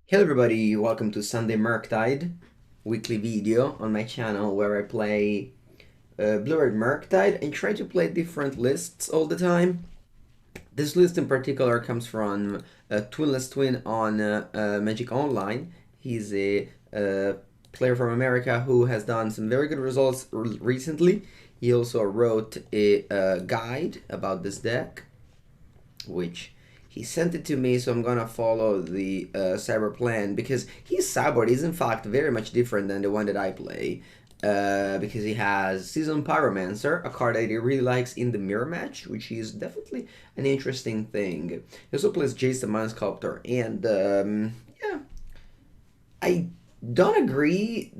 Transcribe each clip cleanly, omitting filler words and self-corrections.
Hello everybody, welcome to Sunday Murktide weekly video on my channel where I play Blue-Red Murktide and try to play different lists all the time. This list in particular comes from Twinless Twin on Magic Online. He's a player from America who has done some very good results recently. He also wrote a guide about this deck, which he sent it to me, so I'm gonna follow the cyber plan because his sideboard is in fact very much different than the one that I play. Because he has Seasoned Pyromancer, a card that he really likes in the mirror match, which is definitely an interesting thing. He also plays Jace the Mind Sculptor, and yeah, I don't agree,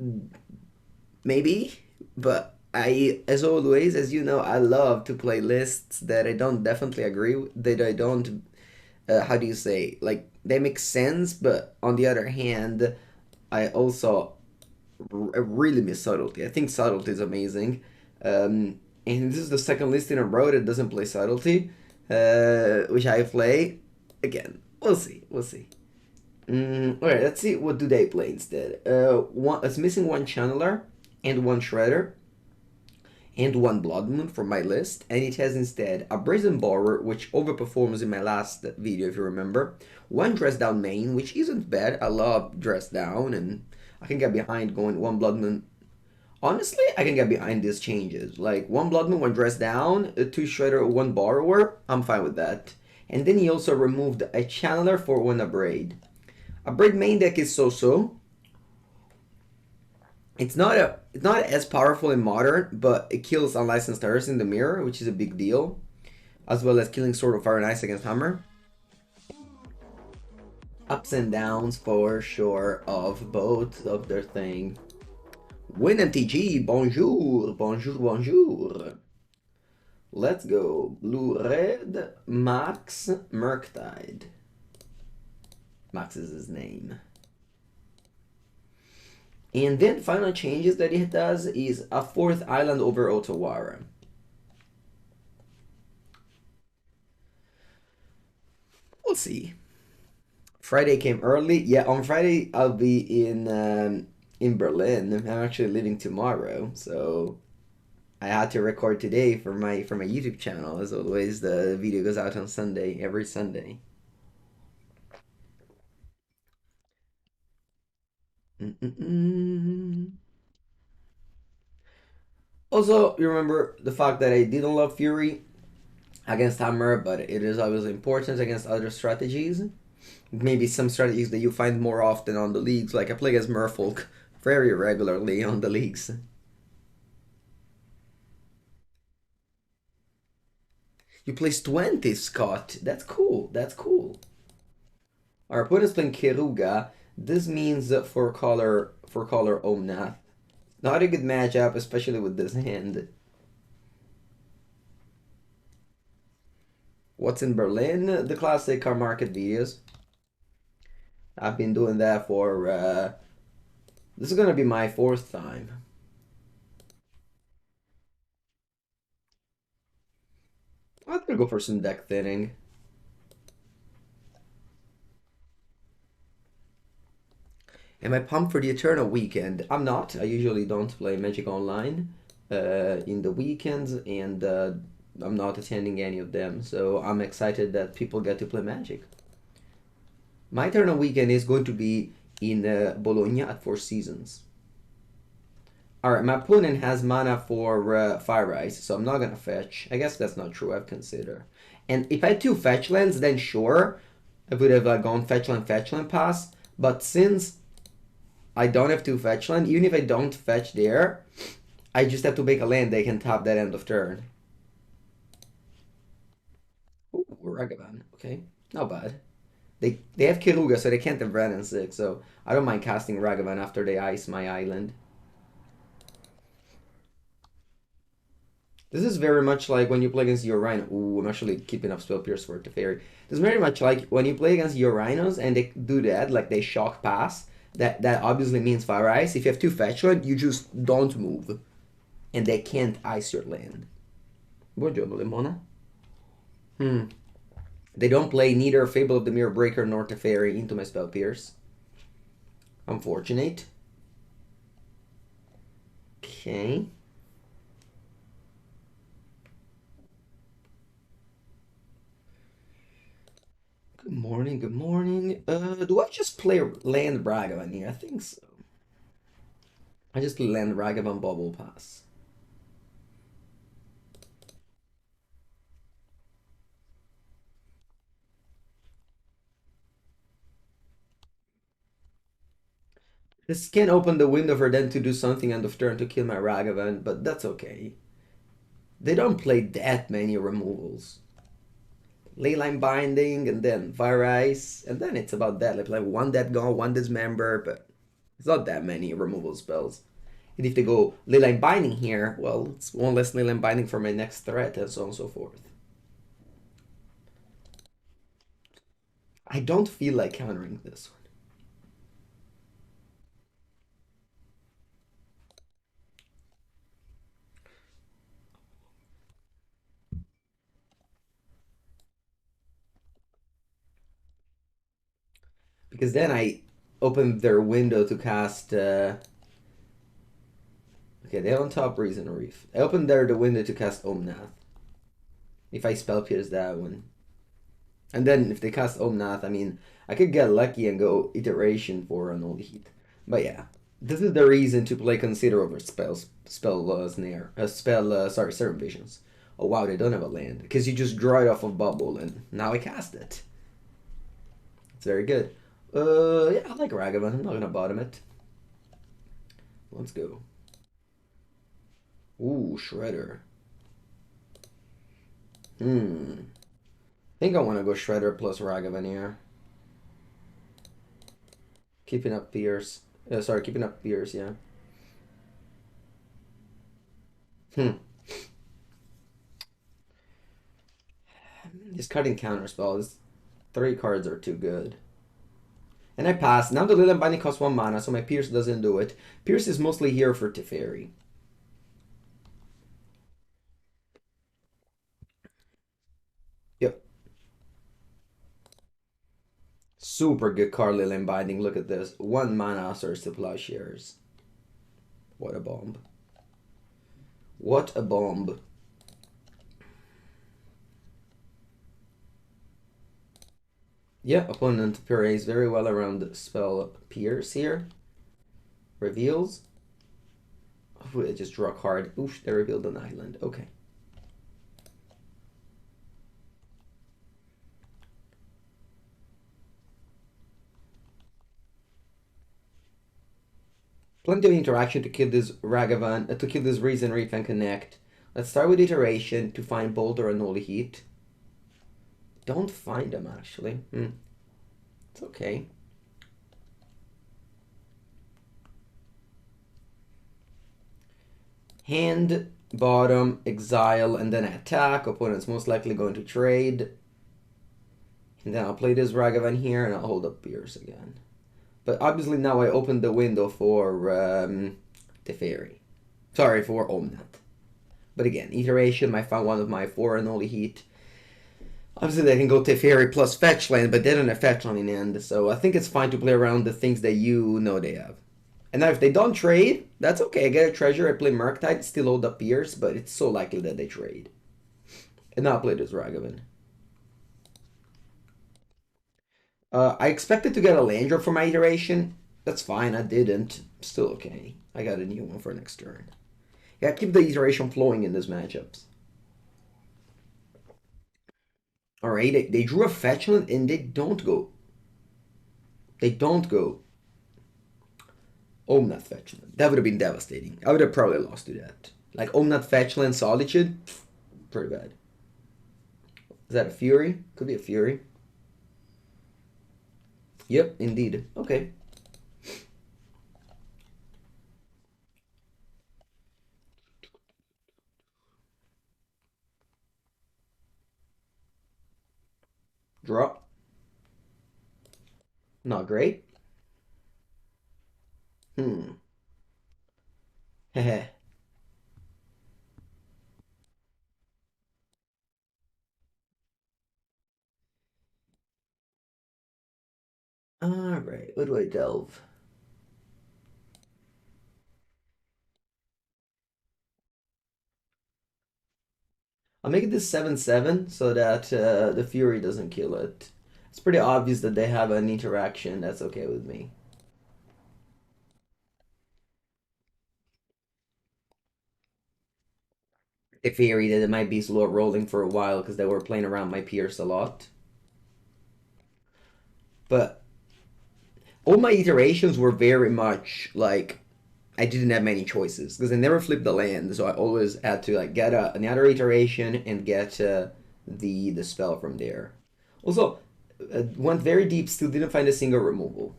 maybe, but as always, as you know, I love to play lists that I don't definitely agree with, that I don't how do you say, like, they make sense, but on the other hand, I also really miss subtlety. I think subtlety is amazing. And this is the second list in a row that doesn't play subtlety, which I play. Again, we'll see, we'll see. Alright, let's see what do they play instead. It's missing one channeler and one shredder and one Blood Moon from my list, and it has instead a Brazen Borrower, which overperforms in my last video if you remember, one Dress Down main, which isn't bad. I love Dress Down, and I can get behind going one Blood Moon. Honestly, I can get behind these changes. Like, one Blood Moon, one Dress Down, two Shredder, one Borrower, I'm fine with that. And then he also removed a Channeler for one Abrade. Abrade main deck is so-so. It's not as powerful in modern, but it kills unlicensed terrorists in the mirror, which is a big deal, as well as killing Sword of Fire and Ice against Hammer. Ups and downs for sure of both of their thing. Win MTG, bonjour, bonjour, bonjour. Let's go. Blue-Red, Max, Murktide. Max is his name. And then final changes that it does is a 4th island over Otawara. We'll see. Friday came early. Yeah, on Friday I'll be in Berlin. I'm actually leaving tomorrow, so I had to record today for my YouTube channel. As always, the video goes out on Sunday, every Sunday. Also, you remember the fact that I didn't love Fury against Hammer, but it is obviously important against other strategies. Maybe some strategies that you find more often on the leagues, like I play against Merfolk very regularly on the leagues. You place 20, Scott. That's cool. That's cool. Our opponent's playing Keruga. This means for color Omnath. Not a good matchup, especially with this hand. What's in Berlin? The classic car market videos. I've been doing that for this is gonna be my 4th time. I'm gonna go for some deck thinning. Am I pumped for the Eternal Weekend? I'm not. I usually don't play Magic Online in the weekends, and I'm not attending any of them, so I'm excited that people get to play Magic. My Eternal Weekend is going to be in Bologna at Four Seasons. Alright, my opponent has mana for Fire Ice, so I'm not gonna fetch. I guess that's not true, I've considered. And if I had 2 fetch lands, then sure, I would have gone fetch land, pass. But since I don't have 2 fetch land, even if I don't fetch there, I just have to make a land they can tap that end of turn. Ooh, Ragavan, okay, not bad. They have Keruga, so they can't have Red and 6, so I don't mind casting Ragavan after they ice my island. This is very much like when you play against your Rhino. Ooh, I'm actually keeping up Spell Pierce for Teferi. This is very much like when you play against your Rhinos and they do that, like they shock pass. That obviously means Fire Ice. If you have 2 fetch land, you just don't move. And they can't ice your land. Buongiorno, Limona. They don't play neither Fable of the Mirror Breaker nor Teferi into my Spell Pierce. Unfortunate. Okay. Good morning, good morning. Do I just play land Ragavan here? I think so. I just play land Ragavan Bauble Pass. This can open the window for them to do something end of turn to kill my Ragavan, but that's okay. They don't play that many removals. Leyline Binding, and then Fire Ice, and then it's about that. Like one Dead Gone, one Dismember, but it's not that many removal spells. And if they go Leyline Binding here, well, it's one less Leyline Binding for my next threat, and so on and so forth. I don't feel like countering this one. Because then I open their window to cast... Okay, they have on top Brazen Reef. I open the window to cast Omnath. If I spell pierce that one. And then if they cast Omnath, I mean, I could get lucky and go Iteration for Unholy Heat. But yeah, this is the reason to play Consider over Serpent Visions. Oh wow, they don't have a land. Because you just draw it off of Bauble, and now I cast it. It's very good. Yeah, I like Ragavan. I'm not gonna bottom it. Let's go. Ooh, Shredder. I think I want to go Shredder plus Ragavan here. Keeping up Pierce. Sorry, keeping up Pierce, yeah. Discarding Counterspell. These 3 cards are too good. And I pass. Now the Leyline Binding costs 1 mana, so my Pierce doesn't do it. Pierce is mostly here for Teferi. Yep. Super good card, Leyline Binding. Look at this. 1 mana, Source to Plowshares. What a bomb. What a bomb. Yeah, opponent parries very well around the spell Pierce here. Reveals. Oh, I just draw a card. Oof, they revealed an island. Okay. Plenty of interaction to kill this Ragavan, to kill this Brazen Reef and connect. Let's start with Iteration to find Boulder and Unholy Heat. Don't find them, actually. It's okay. Hand, bottom, exile, and then attack. Opponent's most likely going to trade. And then I'll play this Ragavan here, and I'll hold up Pierce again. But obviously now I opened the window for Teferi. Sorry, for Omnath. But again, Iteration, I found one of my 4 Unholy Heat. Obviously they can go Teferi plus fetch land, but they don't have fetch land in end. So I think it's fine to play around the things that you know they have. And now if they don't trade, that's okay. I get a treasure, I play Murktide, still hold up Pierce, but it's so likely that they trade. And now I'll play this Ragavan. I expected to get a land drop for my Iteration. That's fine, I didn't. Still okay. I got a new one for next turn. Yeah, keep the Iteration flowing in these matchups. Alright, they drew a fetch land and they don't go. They don't go. Omnath Fetchland. That would have been devastating. I would have probably lost to that. Like Omnath Fetchland Solitude, pretty bad. Is that a Fury? Could be a Fury. Yep, indeed. Okay. Draw. Not great. Heh. Alright, what do I delve? I'll make it this 7/7 so that the Fury doesn't kill it. It's pretty obvious that they have an interaction. That's okay with me. I theory that it might be slow rolling for a while because they were playing around my Pierce a lot. But all my iterations were very much like I didn't have many choices because I never flipped the land, so I always had to like get another iteration and get the spell from there. Also, went very deep, still didn't find a single removal.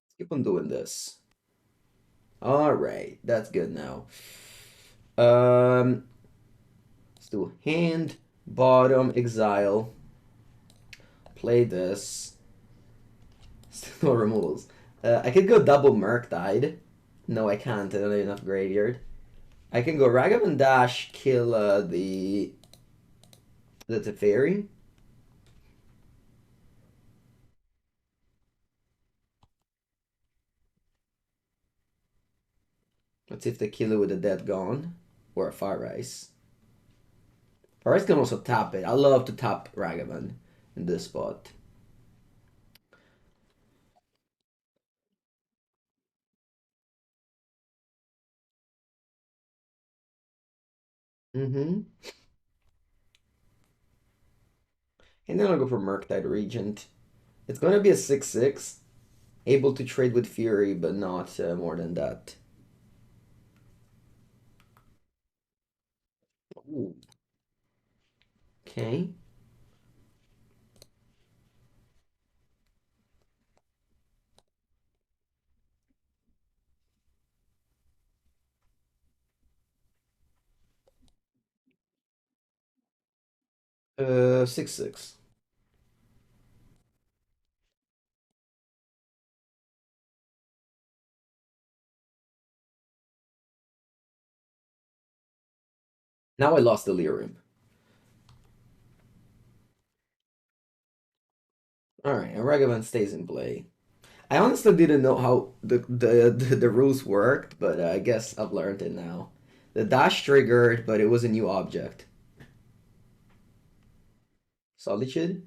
Let's keep on doing this. All right, that's good now. Let's do hand, bottom, exile. Play this. Still no removals. I could go double Murktide. No, I can't. I don't have enough graveyard. I can go Ragavan Dash, kill the Teferi. Let's see if they kill it with a Dead Gone or a Fire Ice. Fire Ice can also tap it. I love to tap Ragavan in this spot. Mm-hmm. And then I'll go for Murktide Regent. It's gonna be a 6/6. Able to trade with Fury, but not more than that. Ooh. Okay. 6/6. Now I lost Delirium. Alright, and Ragavan stays in play. I honestly didn't know how the rules worked, but I guess I've learned it now. The dash triggered, but it was a new object. Solitude?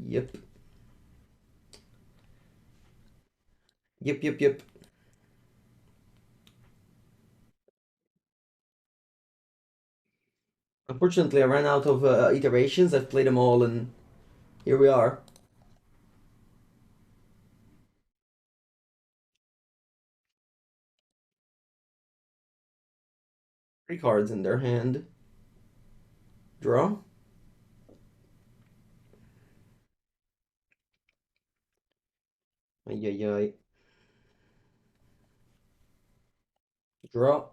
Yep. Yep, yep, yep. Unfortunately, I ran out of iterations. I've played them all, and here we are. 3 cards in their hand. Draw. Ay, ay, ay. Draw.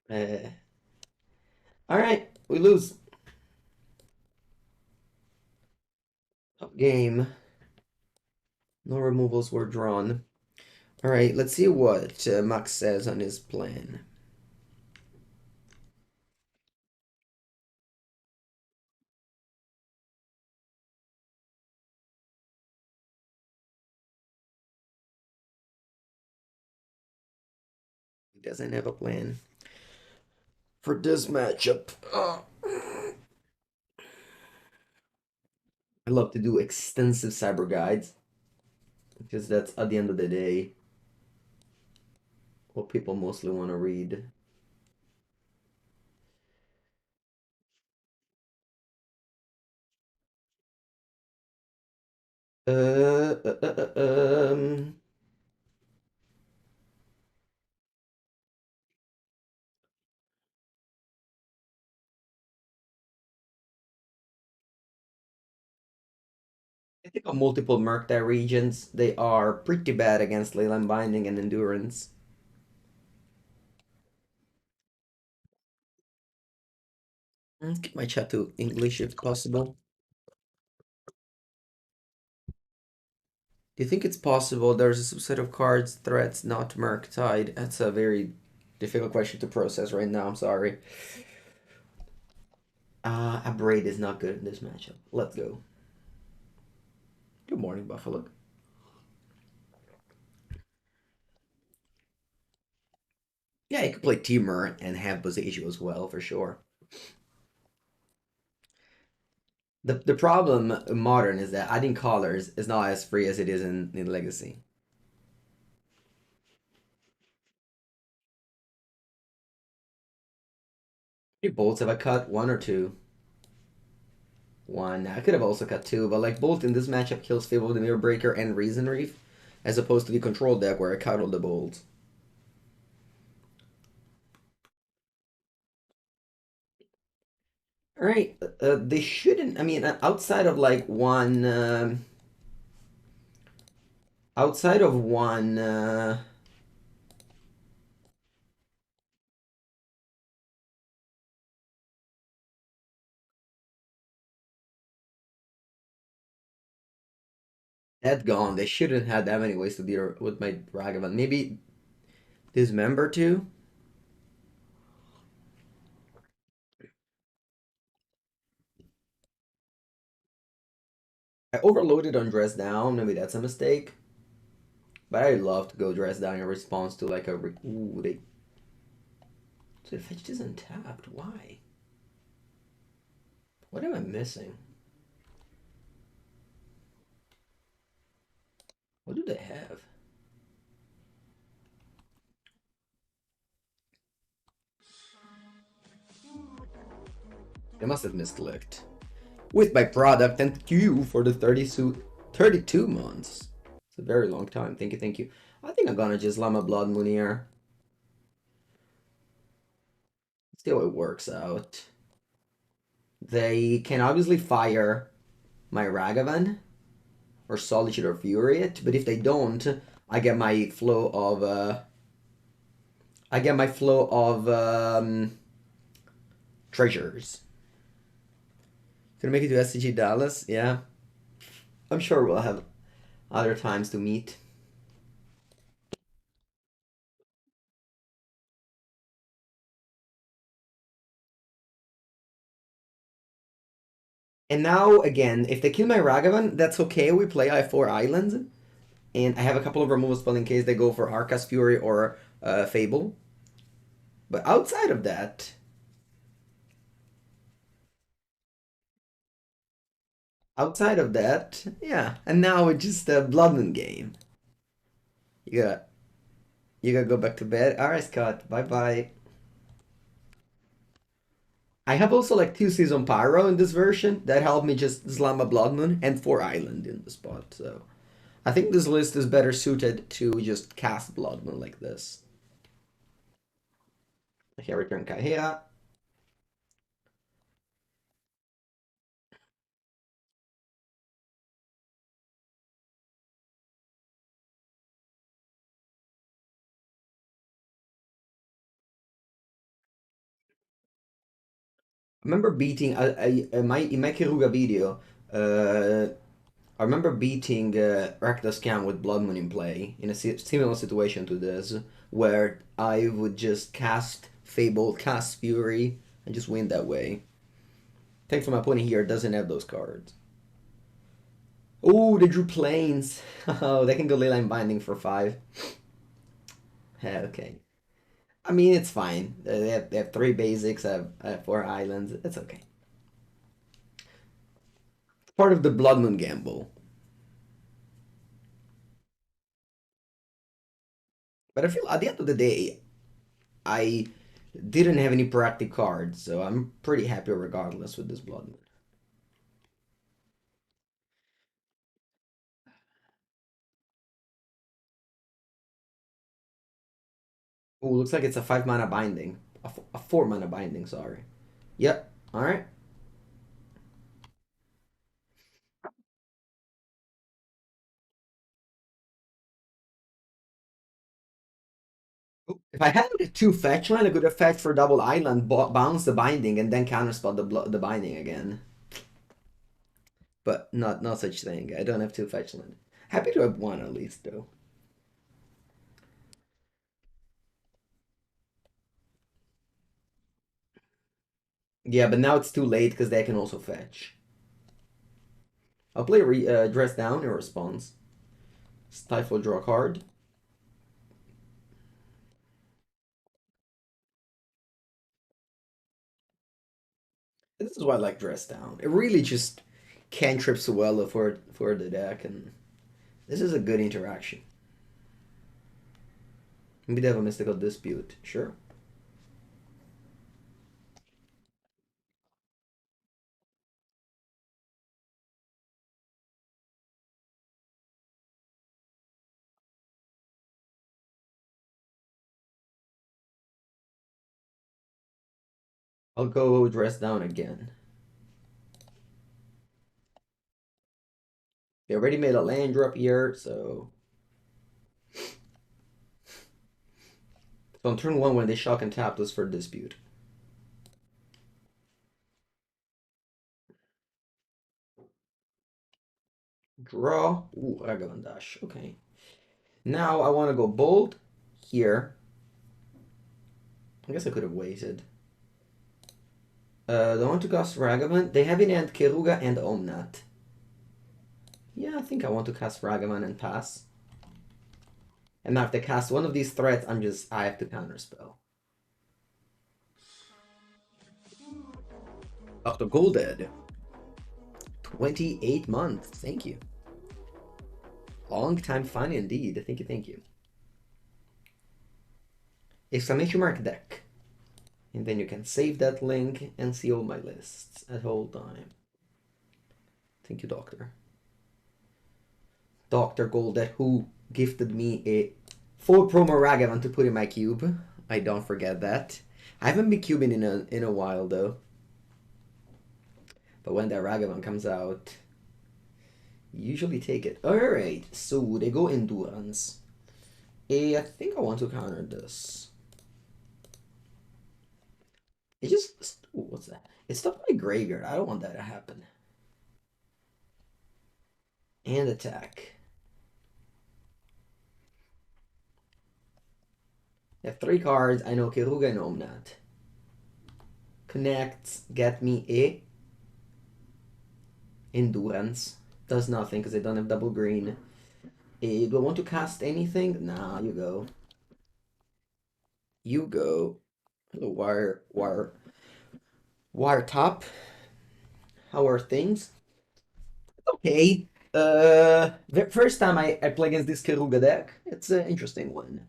Uh, Alright, we lose. Top game. No removals were drawn. Alright, let's see what Max says on his plan. He doesn't have a plan for this matchup. I love to do extensive cyber guides because that's at the end of the day what people mostly want to read. Uh, uh, uh, uh, um, I think on multiple Murktide Regents, they are pretty bad against Leyline Binding and Endurance. Keep my chat to English if possible. Do you think it's possible there's a subset of cards, threats, not Murktide? That's a very difficult question to process right now, I'm sorry. Abrade is not good in this matchup. Let's go. Good morning, Buffalo. Yeah, you could play Teamer and have Boseiju as well, for sure. The problem in Modern is that adding colors is not as free as it is in Legacy. How many bolts have I cut? One or two? One. I could have also cut two, but like Bolt in this matchup kills Fable the Mirror Breaker and Reason Reef, as opposed to the control deck where I cut all the bolts. All right, they shouldn't. I mean, outside of like one, outside of one. That gone. They shouldn't have that many ways to deal with my Ragavan. Maybe Dismember too. I overloaded on Dress Down. Maybe that's a mistake. But I love to go Dress Down in response to like a. Ooh, they. So the fetch is untapped. Why? What am I missing? What do they have? They must have misclicked. With my product, thank you for the 32 months. It's a very long time. Thank you, thank you. I think I'm gonna just Llama Blood Moon here. See how it works out. They can obviously fire my Ragavan or Solitude or Fury it, but if they don't, I get my flow of treasures. Gonna make it to SCG Dallas, yeah. I'm sure we'll have other times to meet. And now, again, if they kill my Ragavan, that's okay. We play I have 4 islands. And I have a couple of removal spells in case they go for Arcas Fury or Fable. But outside of that, yeah. And now it's just a Blood Moon game. You gotta, you gotta go back to bed. Alright, Scott. Bye bye. I have also like 2 Seasoned Pyro in this version that help me just slam a Blood Moon and 4 Island in the spot. So I think this list is better suited to just cast Blood Moon like this. Here, return Kahea. I remember beating in my Kiruga video. I remember beating Rakdos Cam with Blood Moon in play in a similar situation to this, where I would just cast Fable, cast Fury, and just win that way. Thankfully, my opponent here doesn't have those cards. Oh, they drew Plains. Oh, they can go Leyline Binding for 5. Yeah, okay. I mean, it's fine. They have 3 basics, I have 4 islands. It's okay. Part of the Blood Moon gamble. But I feel at the end of the day, I didn't have any proactive cards, so I'm pretty happy regardless with this Blood Moon. Oh, looks like it's a 5 mana binding. A 4 mana binding, sorry. Yep, alright. If I had 2 fetch land, I could have fetched for double island, bounce the binding, and then counterspell the binding again. But not such thing. I don't have 2 fetch land. Happy to have 1 at least, though. Yeah, but now it's too late because they can also fetch. I'll play Dress Down in response. Stifle, draw a card. This is why I like Dress Down. It really just cantrips well for the deck, and this is a good interaction. Maybe they have a mystical dispute. Sure. I'll go Dress Down again. They already made a land drop here, so on turn 1 when they shock and tap this for dispute. Draw. Ooh, Ragavan Dash. Okay. Now I want to go bold here. I guess I could have waited. They want to cast Ragavan. They have in hand Keruga and Omnath. Yeah, I think I want to cast Ragavan and pass. And now if they cast one of these threats, I have to counterspell. Dr. Golded. 28 months. Thank you. Long time fun indeed. Thank you, thank you. Exclamation mark deck. And then you can save that link and see all my lists at all time. Thank you, Doctor. Dr. Goldet, who gifted me a full promo Ragavan to put in my cube. I don't forget that. I haven't been cubing in a while though. But when that Ragavan comes out, usually take it. Alright, so they go Endurance. I think I want to counter this. It just... Ooh, what's that? It's stuck my graveyard. I don't want that to happen. And attack. I have 3 cards. I know Keruga and Omnath. Connects, get me a Endurance. Does nothing because I don't have double green. Do I want to cast anything? Nah, you go. You go. Hello, wire top. How are things? Okay. The first time I play against this Keruga deck, it's an interesting one.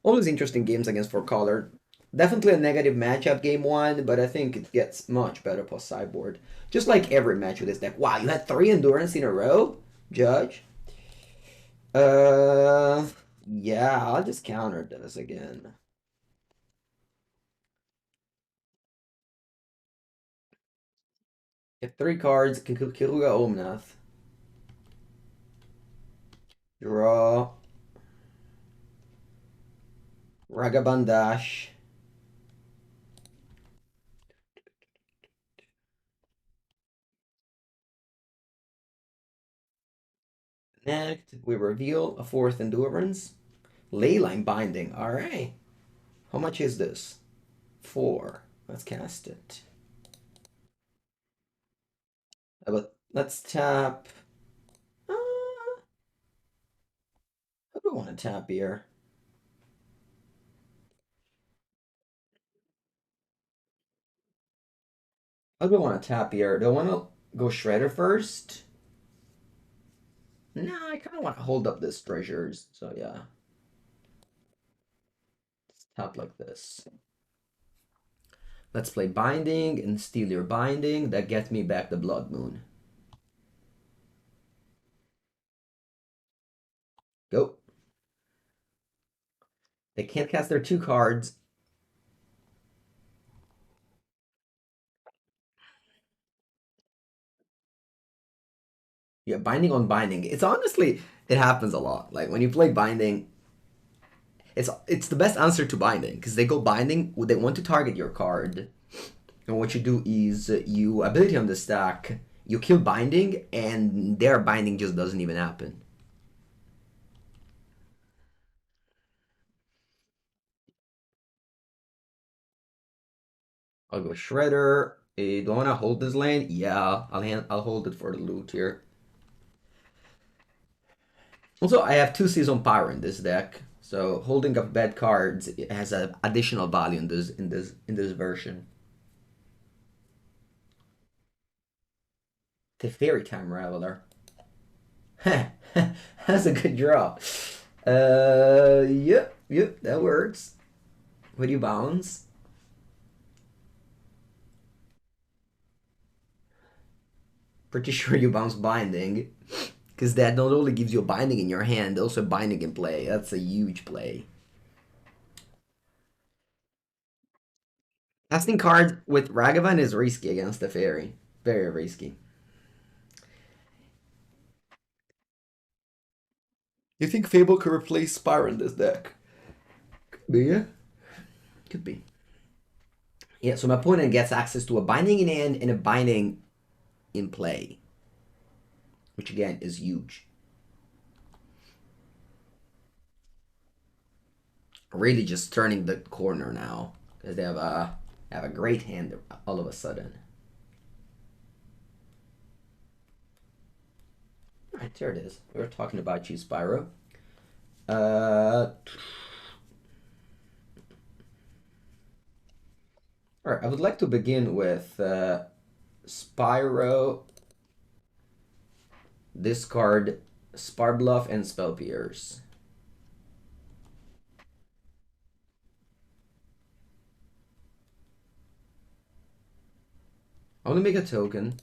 Always interesting games against 4-color. Definitely a negative matchup game 1, but I think it gets much better post sideboard. Just like every match with this deck. Wow, you had 3 Endurance in a row? Judge? Yeah, I'll just counter this again. You have 3 cards, Kiruga Omnath. Draw. Ragavan Dash. Next, we reveal a 4th Endurance. Leyline Binding. Alright. How much is this? 4. Let's cast it. But let's tap. How do I want to tap here? How do I want to tap here? Do I want to go Shredder first? Nah, I kind of want to hold up this treasures. So yeah. Let's tap like this. Let's play Binding and steal your Binding. That gets me back the Blood Moon. Go. They can't cast their 2 cards. Yeah, Binding on Binding. It's honestly, it happens a lot. Like when you play Binding, it's the best answer to Binding because they go Binding. They want to target your card, and what you do is you ability on the stack. You kill Binding, and their Binding just doesn't even happen. I'll go Shredder. Do I want to hold this lane? Yeah, I'll hold it for the loot here. Also, I have 2 Seasoned Pyro in this deck, so holding up bad cards has an additional value in this version. Teferi Time Raveler. That's a good draw. Yep, that works. Would you bounce? Pretty sure you bounce Binding. Because that not only gives you a Binding in your hand, also a Binding in play. That's a huge play. Casting card with Ragavan is risky against the Fairy. Very risky. You think Fable could replace Spyro in this deck? Could be, yeah. Could be. Yeah, so my opponent gets access to a Binding in hand and a Binding in play. Which again is huge. Really just turning the corner now. Because they have a great hand all of a sudden. Alright, there it is. We were talking about you, Spyro. Alright, I would like to begin with Spyro, discard Spirebluff and Spell Pierce. I want to make a token.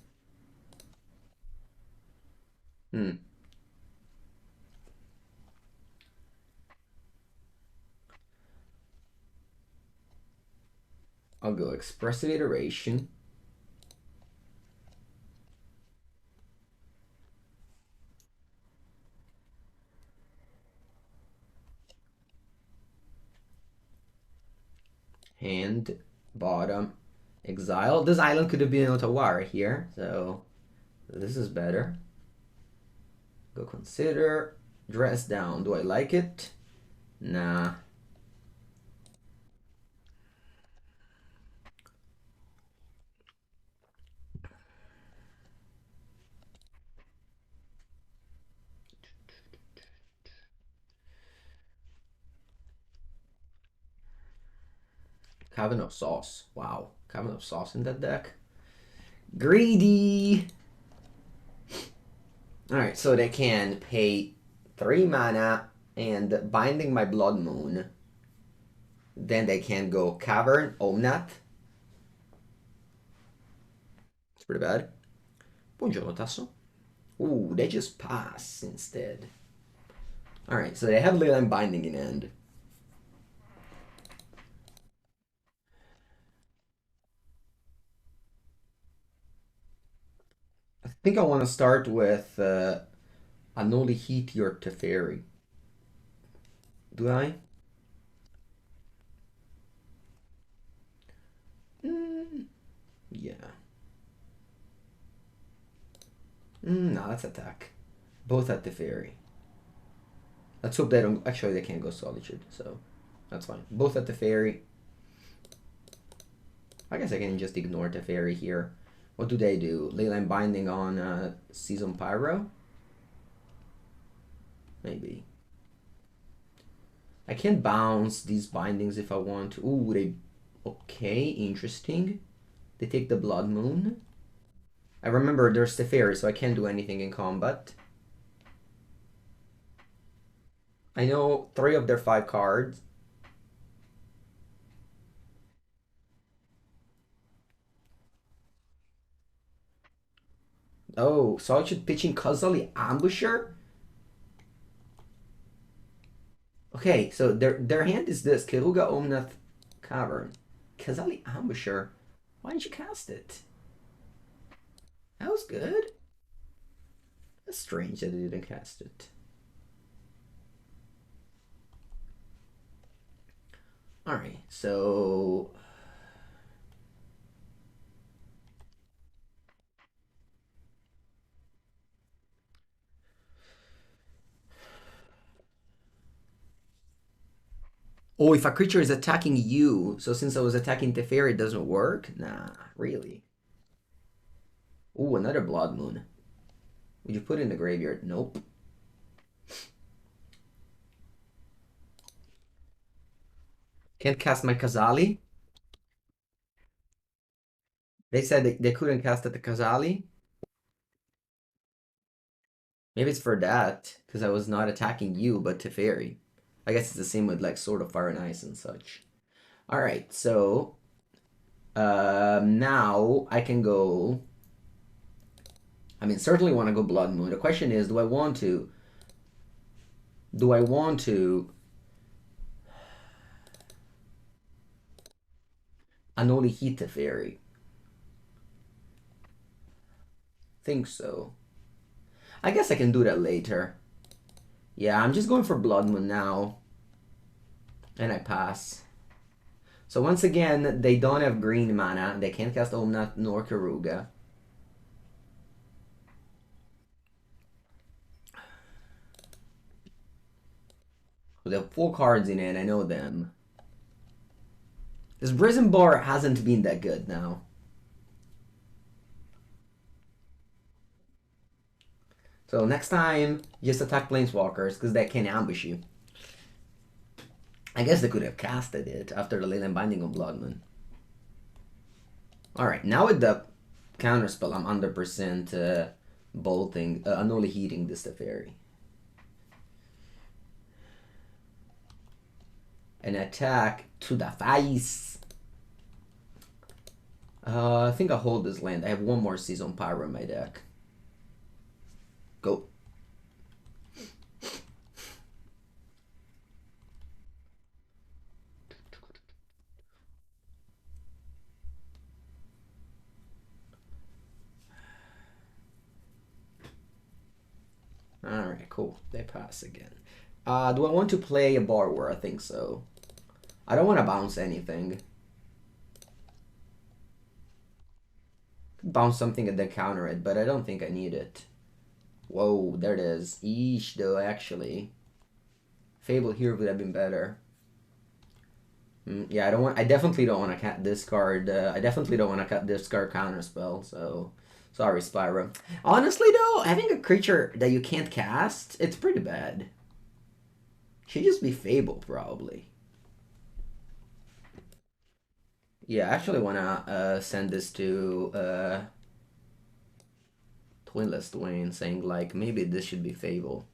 I'll go Expressive Iteration. Hand, bottom, exile. This island could have been Otawara here, so this is better. Go consider. Dress down. Do I like it? Nah. Cavern of Sauce. Wow. Cavern of Sauce in that deck. Greedy. Alright, so they can pay 3 mana and Binding my Blood Moon. Then they can go Cavern, Omnath. It's pretty bad. Buongiorno, Tasso. Ooh, they just pass instead. Alright, so they have Leyline Binding in hand. I think I want to start with Unholy Heat your Teferi. Do I? Yeah. No, that's attack. Both at Teferi. Let's hope they don't... Actually, they can't go Solitude, so that's fine. Both at Teferi. I guess I can just ignore Teferi here. What do they do? Leyline Binding on Seasoned Pyro? Maybe. I can bounce these bindings if I want to. Ooh, they... Okay, interesting. They take the Blood Moon. I remember there's Teferi, so I can't do anything in combat. I know 3 of their 5 cards. Oh, Solitude pitching Khazali Ambusher? Okay, so their hand is this. Keruga Omnath Cavern. Khazali Ambusher. Why didn't you cast it? That was good. That's strange that they didn't cast it. Alright, so... Oh, if a creature is attacking you, so since I was attacking Teferi, it doesn't work? Nah, really. Ooh, another Blood Moon. Would you put it in the graveyard? Nope. Can't cast my Khazali? They said they couldn't cast at the Khazali? Maybe it's for that, because I was not attacking you, but Teferi. I guess it's the same with like Sword of Fire and Ice and such. Alright, so now I can go. I mean, certainly want to go Blood Moon. The question is, do I want to? Do I want to Unholy Heat Teferi? Think so. I guess I can do that later. Yeah, I'm just going for Blood Moon now. And I pass. So once again, they don't have green mana. They can't cast Omnath nor Karuga. They have 4 cards in it, I know them. This Brazen Borrower hasn't been that good now. So next time, just attack Planeswalkers, because they can ambush you. I guess they could have casted it after the Leyland Binding on Bloodmoon. Alright, now with the Counterspell, I'm 100% bolting, Unholy Heating this Teferi. An attack to the face. I think I'll hold this land. I have one more Seasoned Pyro in my deck. Go. Alright, cool. They pass again. Do I want to play a Borrower? I think so. I don't want to bounce anything. Bounce something and then counter it, but I don't think I need it. Whoa, there it is. Eesh, though, actually. Fable here would have been better. Yeah, I definitely don't want to discard. I definitely don't want to discard Counterspell. So, sorry, Spyro. Honestly, though, having a creature that you can't cast, it's pretty bad. Should just be Fable, probably. Yeah, I actually want to send this to Twinless Dwayne, saying like maybe this should be Fable.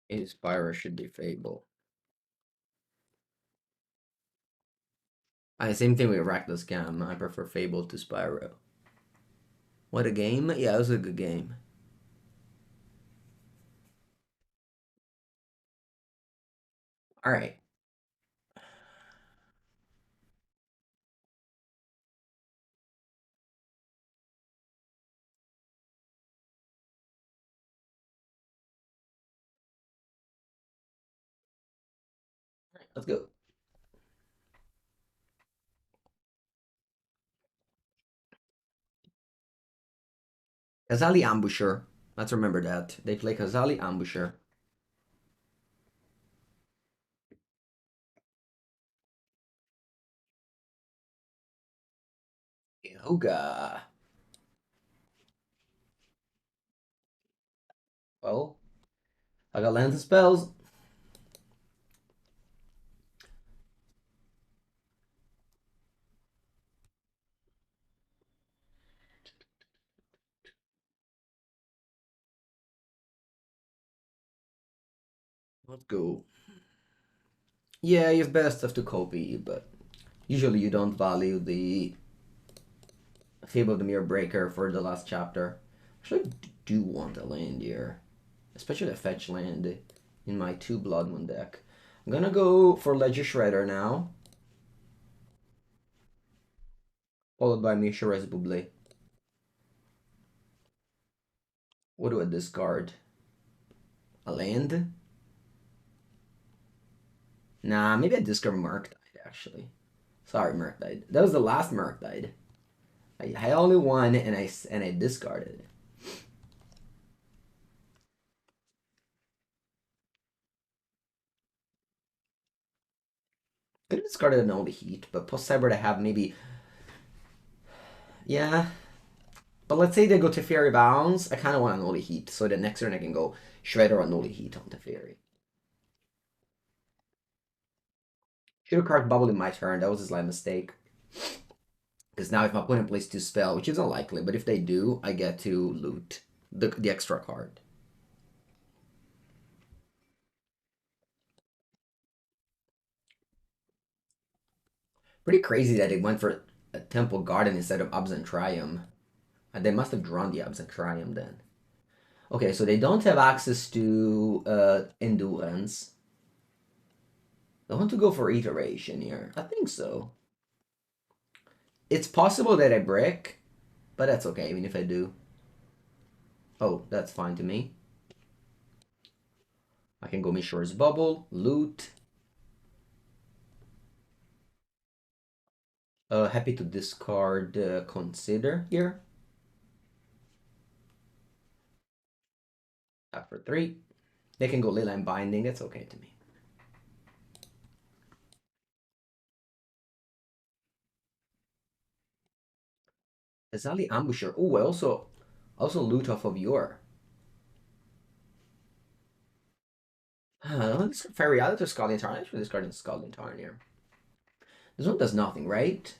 Maybe Spyro should be Fable. Same thing with Reckless Cam. I prefer Fable to Spyro. What a game! Yeah, it was a good game. All right. Let's go. Kazali Ambusher. Let's remember that. They play Kazali Ambusher. Yoga. Well, I got lands and spells. Let's go. Yeah, you have better stuff to copy, but usually you don't value the Fable of the Mirror Breaker for the last chapter. Actually, I do want a land here, especially a fetch land in my 2 Blood Moon deck. I'm gonna go for Ledger Shredder now, followed by Mishra's Bauble. What do I discard? A land? Nah, maybe I discard Murktide, actually. Sorry, Murktide. That was the last Murktide. I only won and I discarded. Could have discarded an Unholy Heat, but post Cyber to have maybe. Yeah. But let's say they go to Fairy Bounds. I kind of want an Unholy Heat, so the next turn I can go Shredder or Unholy Heat on Teferi. Should have carved Bauble in my turn. That was a slight mistake. Because now if my opponent plays 2 spell, which is unlikely, but if they do, I get to loot the extra card. Pretty crazy that it went for a Temple Garden instead of Absent Triumph. And they must have drawn the Absent Triumph then. Okay, so they don't have access to Endurance. I want to go for Iteration here. I think so. It's possible that I break, but that's okay, even if I do. Oh, that's fine to me. I can go Mishra's Bauble, loot. Happy to discard Consider here. Tap for 3. They can go Leyline Binding, that's okay to me. Azali Ambusher. Oh, I also loot off of your. Let's Fiery Islet or Scalding Tarn. Actually, discarding Scalding Tarn here. This one does nothing, right?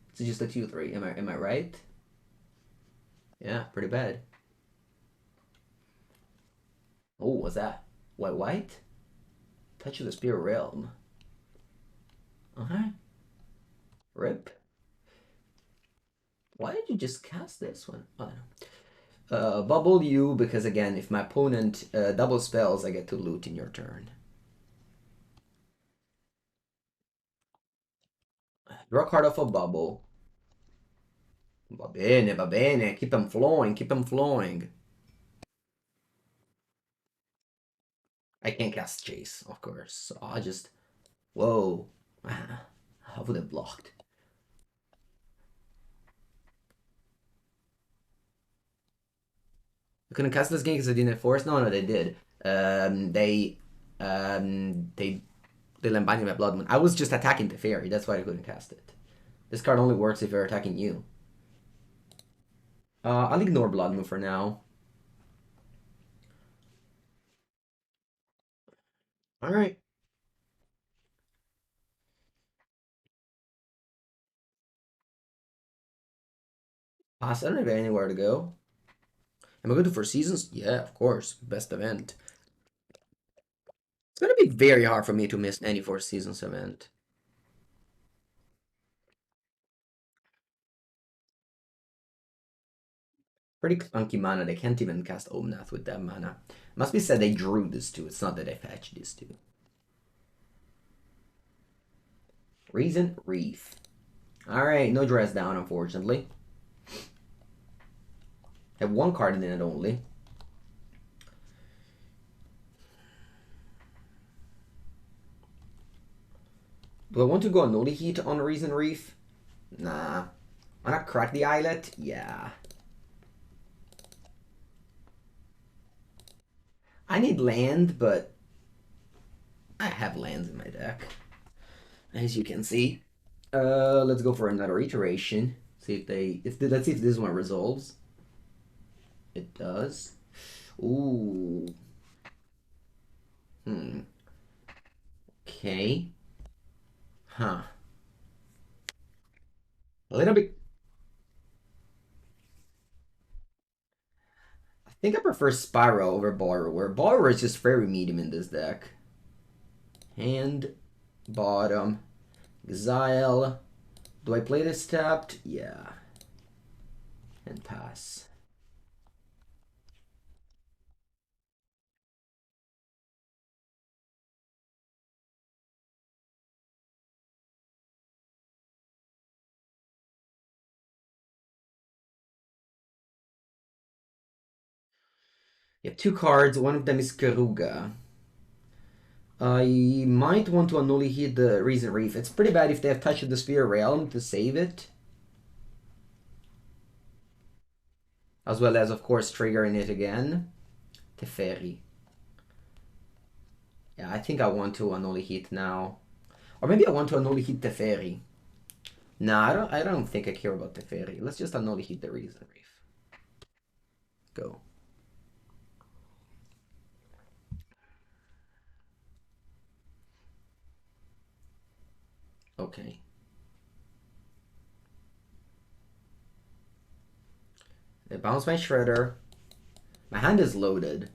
It's just a 2/3. Am I right? Yeah, pretty bad. Oh, what's that? White? Touch of the Spirit Realm. Okay. Rip. Why did you just cast this one? I don't know. Bubble you, because again, if my opponent double spells, I get to loot in your turn. Draw a card off a bubble. Va bene, va bene. Keep them flowing, keep them flowing. I can't cast Jace, of course. So I'll just... Whoa. I would have blocked. I couldn't cast this game because I didn't have force? No, they did. They Lambanti my Blood Moon. I was just attacking the fairy, that's why I couldn't cast it. This card only works if you're attacking you. I'll ignore Blood Moon for now. Alright. Pass, I don't have anywhere to go. Am I going to Four Seasons? Yeah, of course. Best event. It's gonna be very hard for me to miss any Four Seasons event. Pretty clunky mana. They can't even cast Omnath with that mana. Must be said they drew this too. It's not that they fetched this too. Reason Reef. Alright, no dress down, unfortunately. I have one card in it only. Do I want to go Unholy Heat on Reason Reef? Nah. Wanna crack the Islet? Yeah. I need land, but I have lands in my deck, as you can see. Let's go for another iteration. See if let's see if this one resolves. It does. Ooh. Okay. Huh. A little bit. I think I prefer Spyro over Borrower. Borrower is just very medium in this deck. Hand, bottom, exile. Do I play this tapped? Yeah. And pass. You have 2 cards. One of them is Karuga. I might want to Unholy Heat the Reason Reef. It's pretty bad if they have Touch of the Sphere Realm to save it. As well as, of course, triggering it again. Teferi. Yeah, I think I want to Unholy Heat now. Or maybe I want to Unholy Heat Teferi. Nah, I don't think I care about Teferi. Let's just Unholy Heat the Reason Reef. Go. Okay. They bounce my Shredder. My hand is loaded.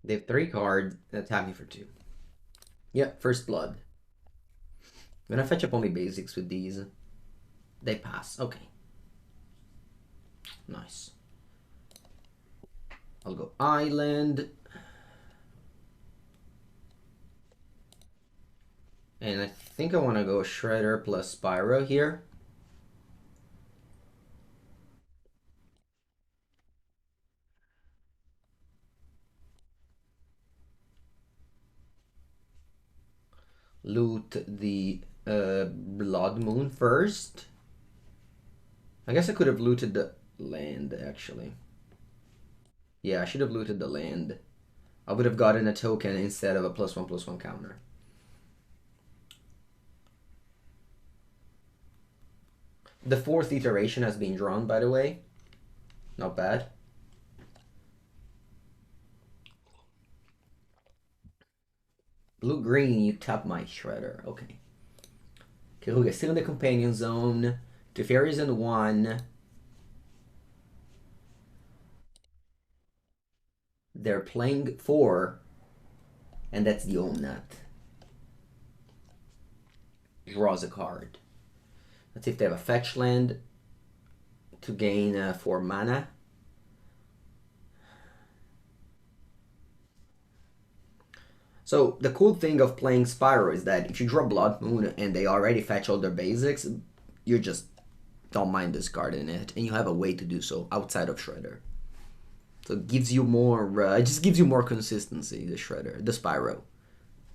They have 3 cards and attack me for 2. Yep, first blood. I'm gonna fetch up only basics with these. They pass. Okay. Nice. I'll go Island. And I think I want to go Shredder plus Spyro here. Loot the Blood Moon first. I guess I could have looted the land, actually. Yeah, I should have looted the land. I would have gotten a token instead of a +1/+1 counter. The 4th iteration has been drawn, by the way. Not bad. Blue-green, you tap my Shredder. Okay. Kiruga still in the companion zone. 2 fairies and 1. They're playing 4. And that's the Omnath. Draws a card. Let's see if they have a fetch land to gain 4 mana. So the cool thing of playing Spyro is that if you draw Blood Moon and they already fetch all their basics, you just don't mind discarding it, and you have a way to do so outside of Shredder. So it gives you more, it just gives you more consistency, the Shredder, the Spyro.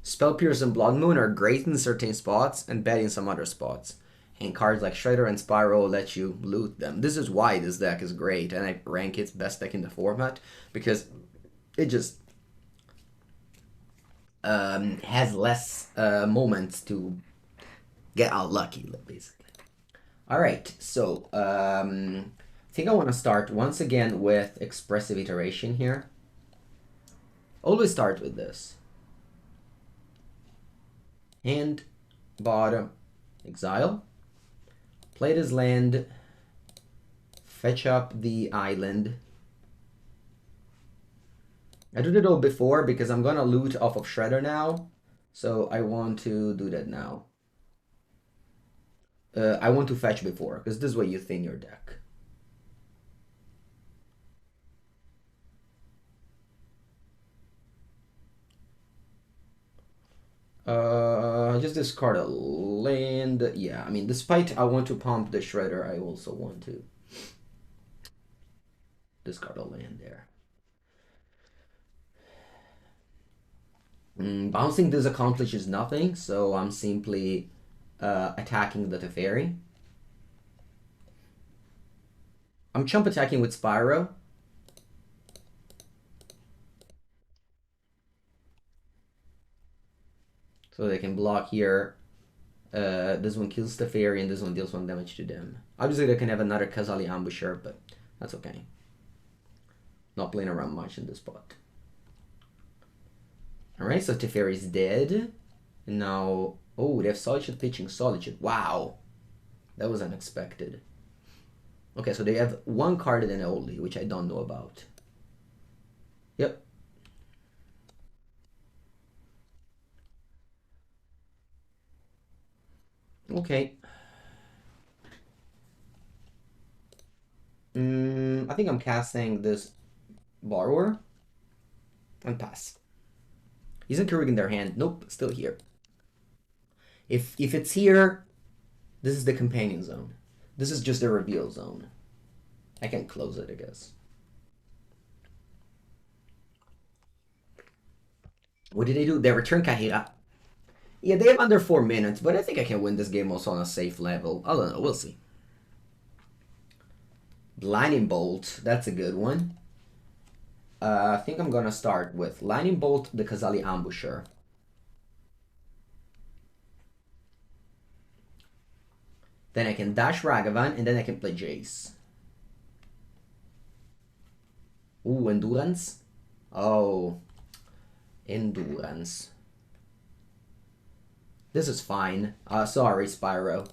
Spell Pierce and Blood Moon are great in certain spots and bad in some other spots. And cards like Shredder and Spyro let you loot them. This is why this deck is great, and I rank its best deck in the format, because it just has less moments to get unlucky, basically. Alright, so I think I want to start once again with Expressive Iteration here. Always start with this. Hand, bottom, exile. Play this land, fetch up the island. I did it all before because I'm gonna loot off of Shredder now, so I want to do that now. I want to fetch before, because this is what you thin your deck. Just discard a land. Yeah, I mean, despite I want to pump the Shredder, I also want to discard a land there. Bouncing this accomplishes nothing, so I'm simply attacking the Teferi. I'm chump attacking with Spyro. So they can block here. This one kills the fairy and this one deals 1 damage to them. Obviously they can have another Kazali Ambusher, but that's okay. Not playing around much in this spot. Alright, so Teferi's dead. And now, oh, they have Solitude pitching Solitude. Wow. That was unexpected. Okay, so they have 1 card in only, which I don't know about. Yep. Okay. I think I'm casting this Borrower and pass. Isn't Karug in their hand? Nope, still here. If it's here, this is the companion zone. This is just the reveal zone. I can close it, I guess. What did they do? They return Kahira. Yeah, they have under 4 minutes, but I think I can win this game also on a safe level. I don't know, we'll see. Lightning Bolt, that's a good one. I think I'm gonna start with Lightning Bolt, the Kazali Ambusher. Then I can dash Ragavan, and then I can play Jace. Ooh, Endurance? Oh, Endurance. This is fine. Sorry, Spyro.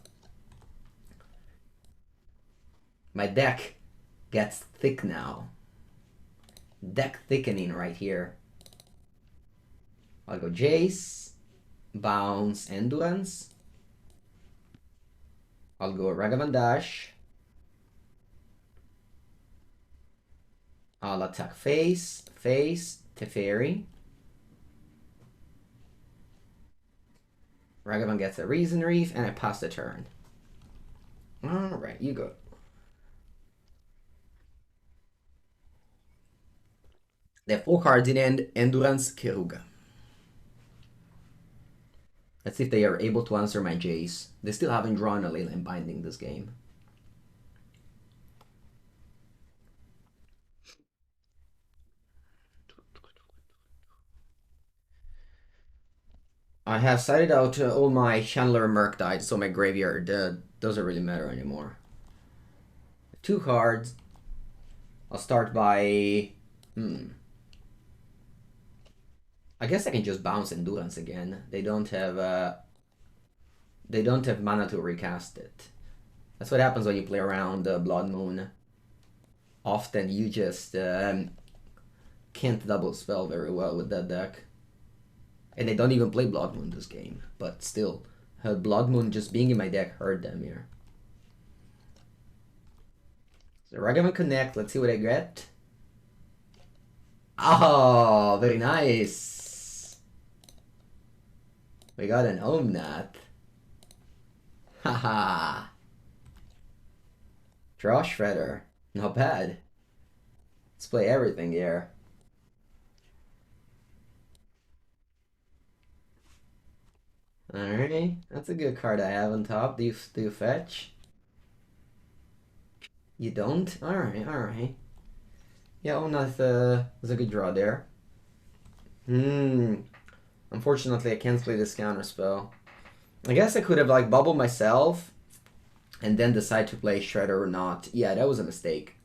My deck gets thick now. Deck thickening right here. I'll go Jace, Bounce, Endurance. I'll go Ragavan Dash. I'll attack face, Teferi. Ragavan gets a Reason Reef, and I pass the turn. Alright, you go. They have 4 cards in end, Endurance, Keruga. Let's see if they are able to answer my Jace. They still haven't drawn a Leyline Binding this game. I have sided out all my Chandler Murktide, so my graveyard doesn't really matter anymore. 2 cards. I'll start by... I guess I can just bounce Endurance again. They don't have mana to recast it. That's what happens when you play around Blood Moon. Often you just can't double spell very well with that deck. And they don't even play Blood Moon this game, but still, Blood Moon just being in my deck hurt them here. So Ragavan Connect, let's see what I get. Oh, very nice. We got an Omnath. Haha. Draw Shredder. Not bad. Let's play everything here. Alright, that's a good card I have on top. Do you fetch? You don't? Alright. Yeah, Omnath was a good draw there. Unfortunately, I can't play this Counterspell. I guess I could have like bubbled myself and then decide to play Shredder or not. Yeah, that was a mistake.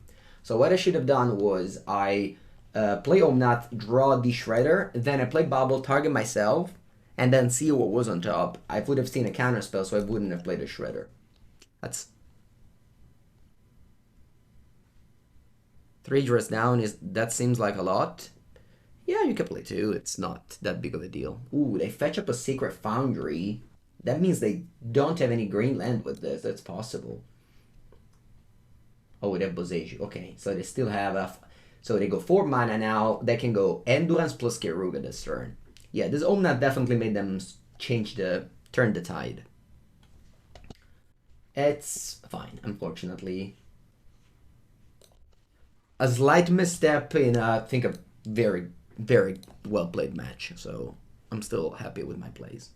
So what I should have done was I play Omnath, draw the Shredder, then I play Bauble, target myself, and then see what was on top. I would have seen a Counterspell, so I wouldn't have played a Shredder. That's 3 draws down. That seems like a lot. Yeah, you can play 2. It's not that big of a deal. Ooh, they fetch up a Sacred Foundry. That means they don't have any green land with this. That's possible. Oh, they have Boseiju. Okay, so they still have so they go 4 mana now. They can go Endurance plus Keruga this turn. Yeah, this Omnath definitely made them turn the tide. It's fine, unfortunately. A slight misstep in, I think, a very, very well-played match. So I'm still happy with my plays.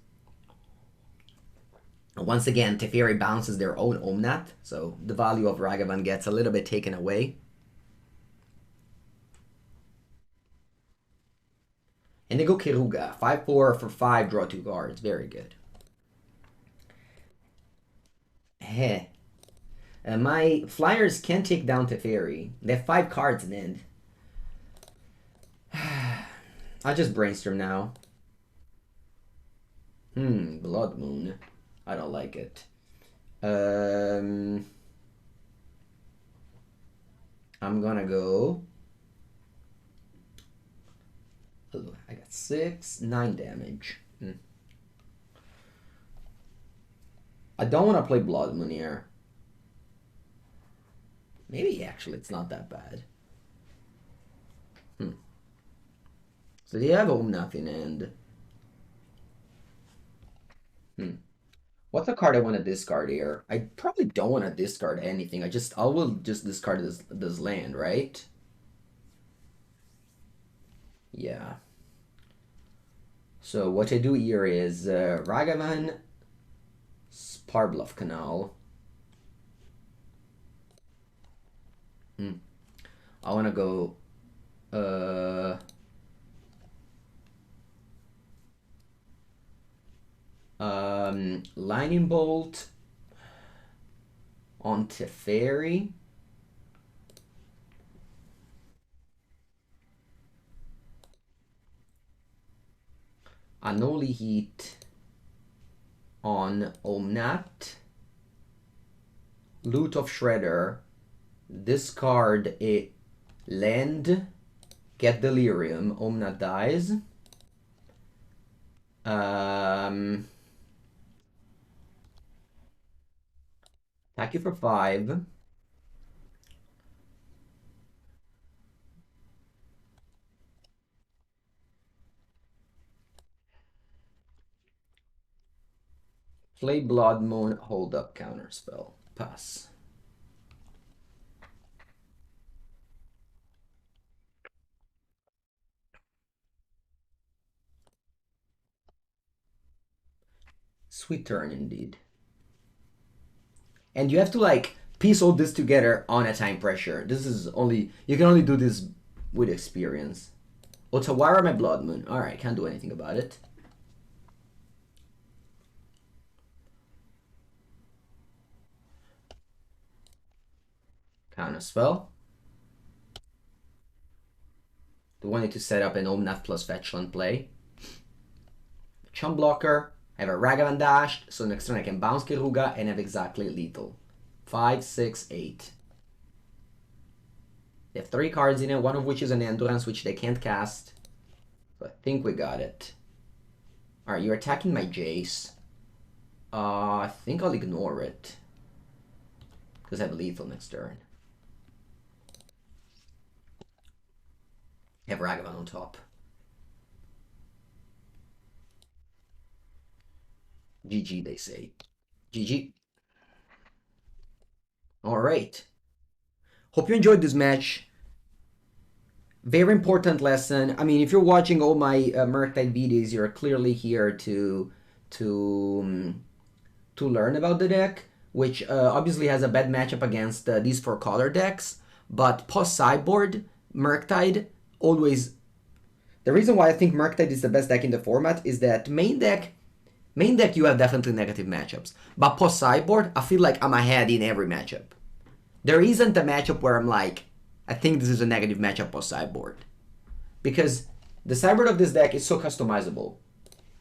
Once again, Teferi bounces their own Omnath, so the value of Ragavan gets a little bit taken away. And they go Keruga. 5-4 for 5, draw 2 cards. Very good. Heh. My Flyers can't take down Teferi. They have 5 cards in end. I'll just brainstorm now. Blood Moon. I don't like it. I'm gonna go... Ooh, I got 9 damage. I don't want to play Blood Moon here. Maybe actually it's not that bad. So they have Omnath in end. What's a card I want to discard here? I probably don't want to discard anything. I will just discard this land, right? Yeah. So what I do here is Ragavan, Spirebluff Canal. I want to go Lightning Bolt on Teferi. Unholy Heat on Omnath. Loot of Shredder. Discard a land. Get Delirium. Omnath dies. Attack you for 5. Play Blood Moon, hold up, Counterspell. Pass. Sweet turn indeed. And you have to like piece all this together on a time pressure. This is only, you can only do this with experience. Otawara my Blood Moon. Alright, can't do anything about it. Counterspell. Do I need to set up an Omnath plus Fetchland play? Chum blocker. I have a Ragavan dashed, so next turn I can bounce Kiruga and have exactly lethal. 5, 6, 8. They have 3 cards in it, one of which is an Endurance, which they can't cast. So I think we got it. Alright, you're attacking my Jace. I think I'll ignore it. Because I have lethal next turn. I have Ragavan on top. GG, they say. GG. Alright. Hope you enjoyed this match. Very important lesson. I mean, if you're watching all my Murktide videos, you're clearly here to learn about the deck, which obviously has a bad matchup against these 4 color decks. But post sideboard, Murktide always. The reason why I think Murktide is the best deck in the format is that main deck you have definitely negative matchups. But post sideboard, I feel like I'm ahead in every matchup. There isn't a matchup where I'm like, I think this is a negative matchup post sideboard. Because the sideboard of this deck is so customizable.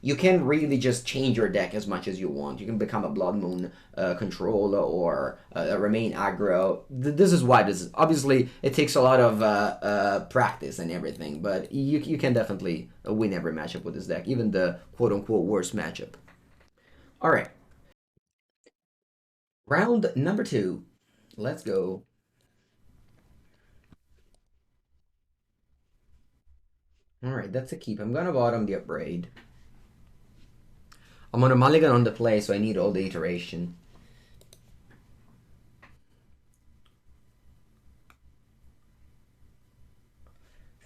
You can really just change your deck as much as you want. You can become a Blood Moon controller or remain aggro. This is why this is. Obviously, it takes a lot of practice and everything, but you can definitely win every matchup with this deck, even the quote-unquote worst matchup. All right. Round number 2. Let's go. All right, that's a keep. I'm going to bottom the Abrade. I'm on a mulligan on the play, so I need all the iteration.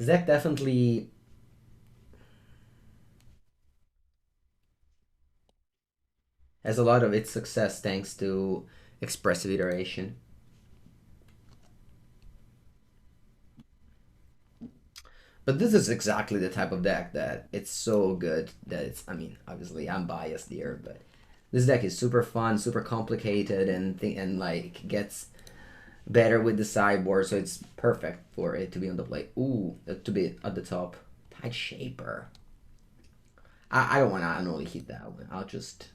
Zach definitely has a lot of its success thanks to Expressive Iteration. But this is exactly the type of deck that it's so good that it's, I mean, obviously I'm biased here, but this deck is super fun, super complicated, and like gets better with the sideboard, so it's perfect for it to be on the play. Ooh, to be at the top. Tide Shaper. I don't want to Unholy Heat that one. I'll just...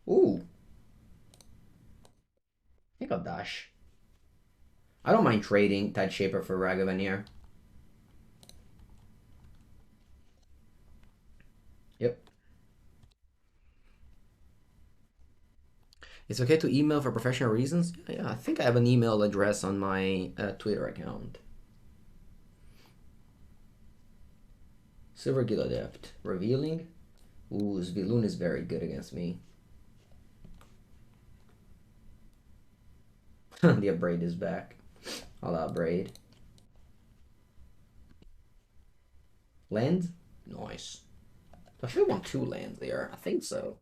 Ooh. I think I'll dash. I don't mind trading Tide Shaper for Ragavan here. Yep. It's okay to email for professional reasons? Yeah, I think I have an email address on my Twitter account. Silver Guild Adept. Revealing. Ooh, Sviloon is very good against me. The Abrade is back. I'll Abrade. Land? Nice. I should want 2 lands there. I think so.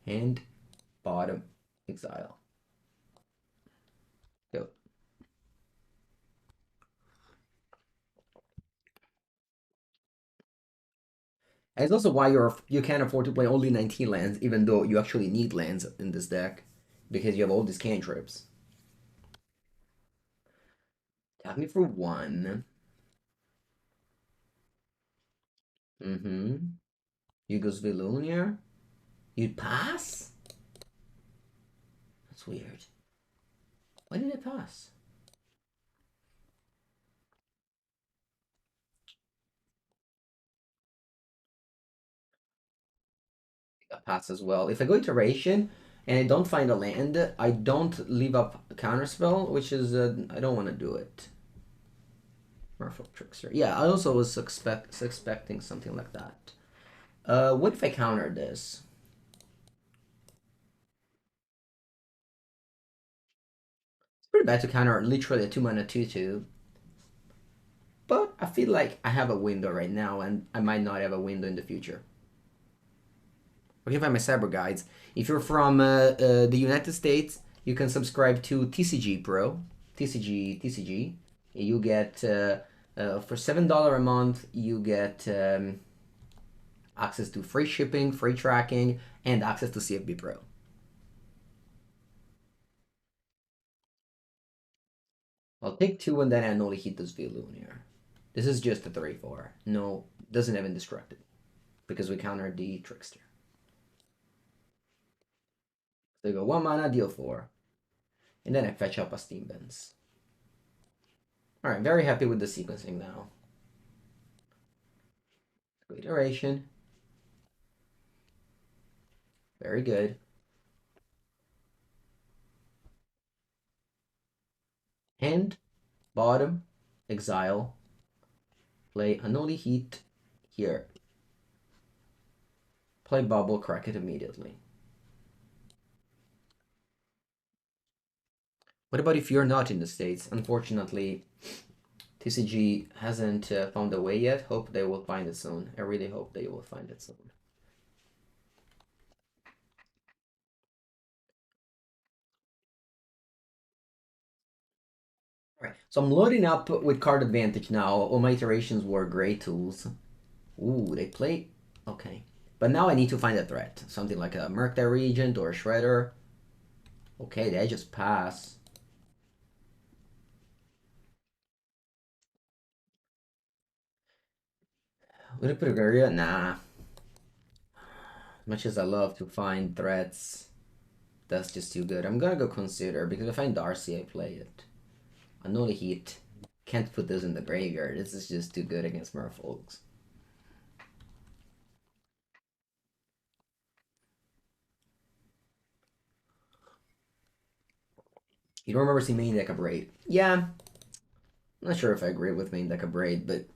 And bottom. Exile. Go. And it's also why you can't afford to play only 19 lands, even though you actually need lands in this deck, because you have all these cantrips. Tap me for 1. Mm-hmm. Hugo's Vilunia. You'd pass? That's weird. Why did it pass? A pass as well. If I go iteration and I don't find a land, I don't leave up Counterspell, which is I don't want to do it. Merfolk Trickster. Yeah, I also was expecting something like that. What if I counter this? It's pretty bad to counter literally a 2-mana 2/2. But I feel like I have a window right now, and I might not have a window in the future. Okay, find my cyber guides. If you're from the United States, you can subscribe to TCG Pro, TCG. You get for $7 a month, you get access to free shipping, free tracking, and access to CFB Pro. I'll take two and then Unholy Heat this Lunar. This is just a 3/4. No, doesn't have Indestructible because we countered the Trickster. So you go 1 mana, deal 4. And then I fetch up a Steam Bends. Alright, very happy with the sequencing now. Iteration. Very good. Hand, bottom, exile. Play Unholy Heat here. Play Bauble, crack it immediately. What about if you're not in the States? Unfortunately, TCG hasn't found a way yet. Hope they will find it soon. I really hope they will find it soon. Alright, so I'm loading up with card advantage now. All my iterations were great tools. Ooh, they play... Okay. But now I need to find a threat. Something like a Murktide Regent or a Shredder. Okay, they just pass. Would I put a Guerrilla? Nah. Much as I love to find threats, that's just too good. I'm gonna go Consider, because if I find Darcy, I play it. Unholy Heat. Can't put this in the graveyard. This is just too good against merfolks. You don't remember seeing main deck Abrade? Yeah. I'm not sure if I agree with main deck Abrade, but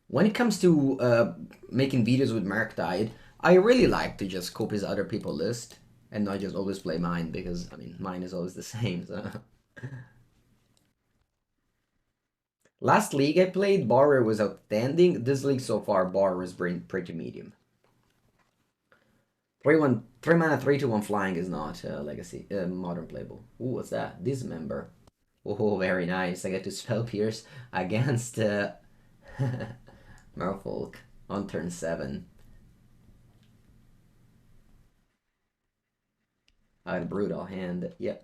when it comes to making videos with Murktide, I really like to just copy other people's list and not just always play mine, because, I mean, mine is always the same, so... Last league I played, Borrower was outstanding. This league so far, Borrower is pretty medium. 3/1, 3 mana, 3/1 flying is not legacy, modern playable. Ooh, what's that? Dismember. Oh, very nice. I get to spell pierce against Merfolk on turn 7. I had a brutal hand. Yep.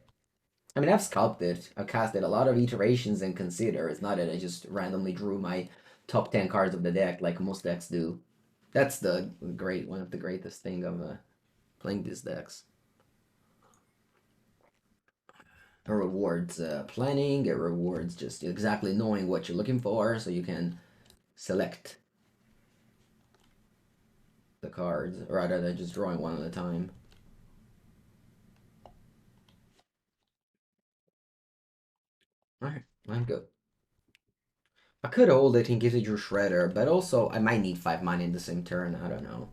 I mean, I've sculpted. I've casted a lot of iterations and Consider. It's not that I just randomly drew my top 10 cards of the deck like most decks do. That's the one of the greatest thing of playing these decks. It rewards planning. It rewards just exactly knowing what you're looking for, so you can select the cards rather than just drawing one at a time. Alright, I'm good. I could hold it and give it your Shredder, but also I might need 5 mana in the same turn. I don't know.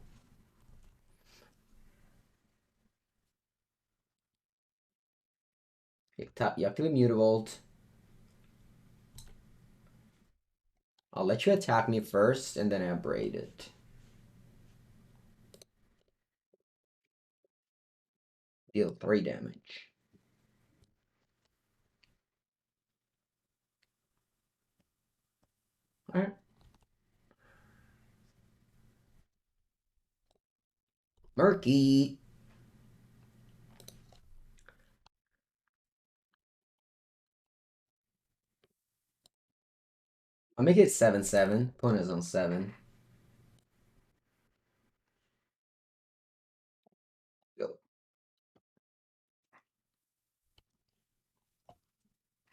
You activate Mutavault. I'll let you attack me first, and then I Abrade it. Deal 3 damage. Alright. Murky! I'll make it 7/7. Opponent's on 7. Go.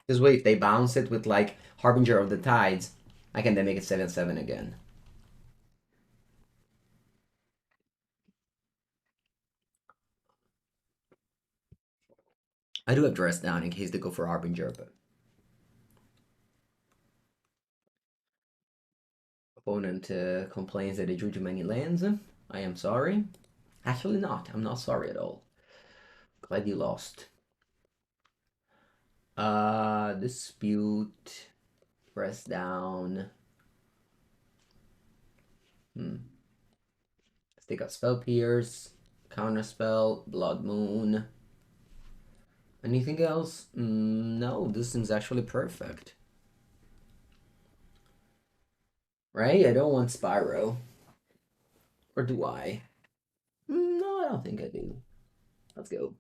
This way, if they bounce it with like Harbinger of the Tides, I can then make it 7/7 again. I do have Dress Down in case they go for Harbinger, but opponent complains that they drew too many lands. I am sorry. Actually not. I'm not sorry at all. Glad you lost. Dispute. Press down. They got Spell Pierce, Counterspell, Blood Moon. Anything else? No, this seems actually perfect. Right? I don't want Spyro. Or do I? No, I don't think I do. Let's go.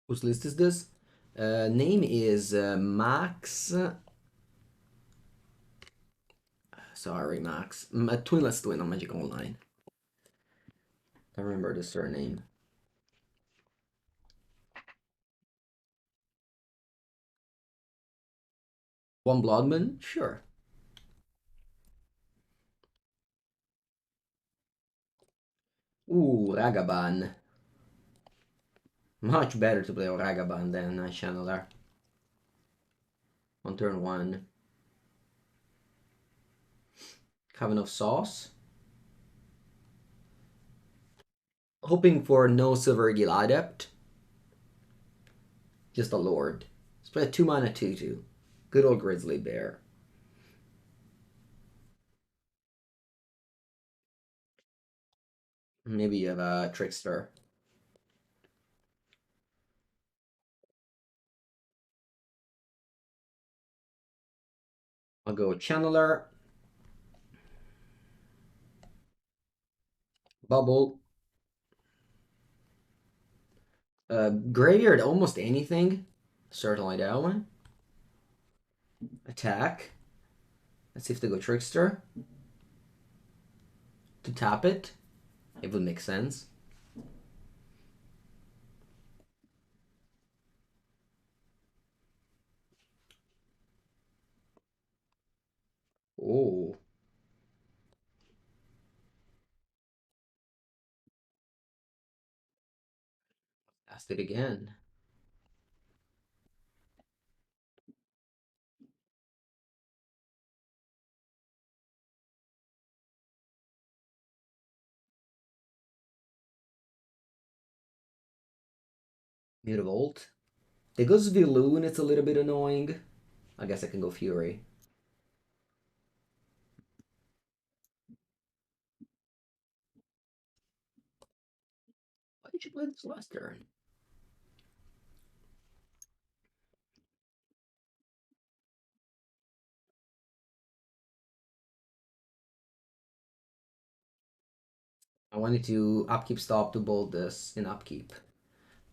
Whose list is this? Name is Max. Sorry, Max. Twinless Twin on Magic Online. I remember the surname. One Bloodman? Sure. Ooh, Ragavan. Much better to play Ragavan than Channeler. On turn 1. Coven of Sauce. Hoping for no Silver Eagle Adept. Just a Lord. Let's play a 2-mana 2/2. Good old Grizzly Bear. Maybe you have a Trickster. I'll go Channeler. Bauble. Graveyard almost anything. Certainly that one. Attack. Let's see if they go Trickster. To tap it. It would make sense. Oh. Asked it again. Mutavolt. They goes Viloon, it's a little bit annoying. I guess I can go Fury. Why did you play this last turn? I wanted to upkeep stop to bolt this in upkeep,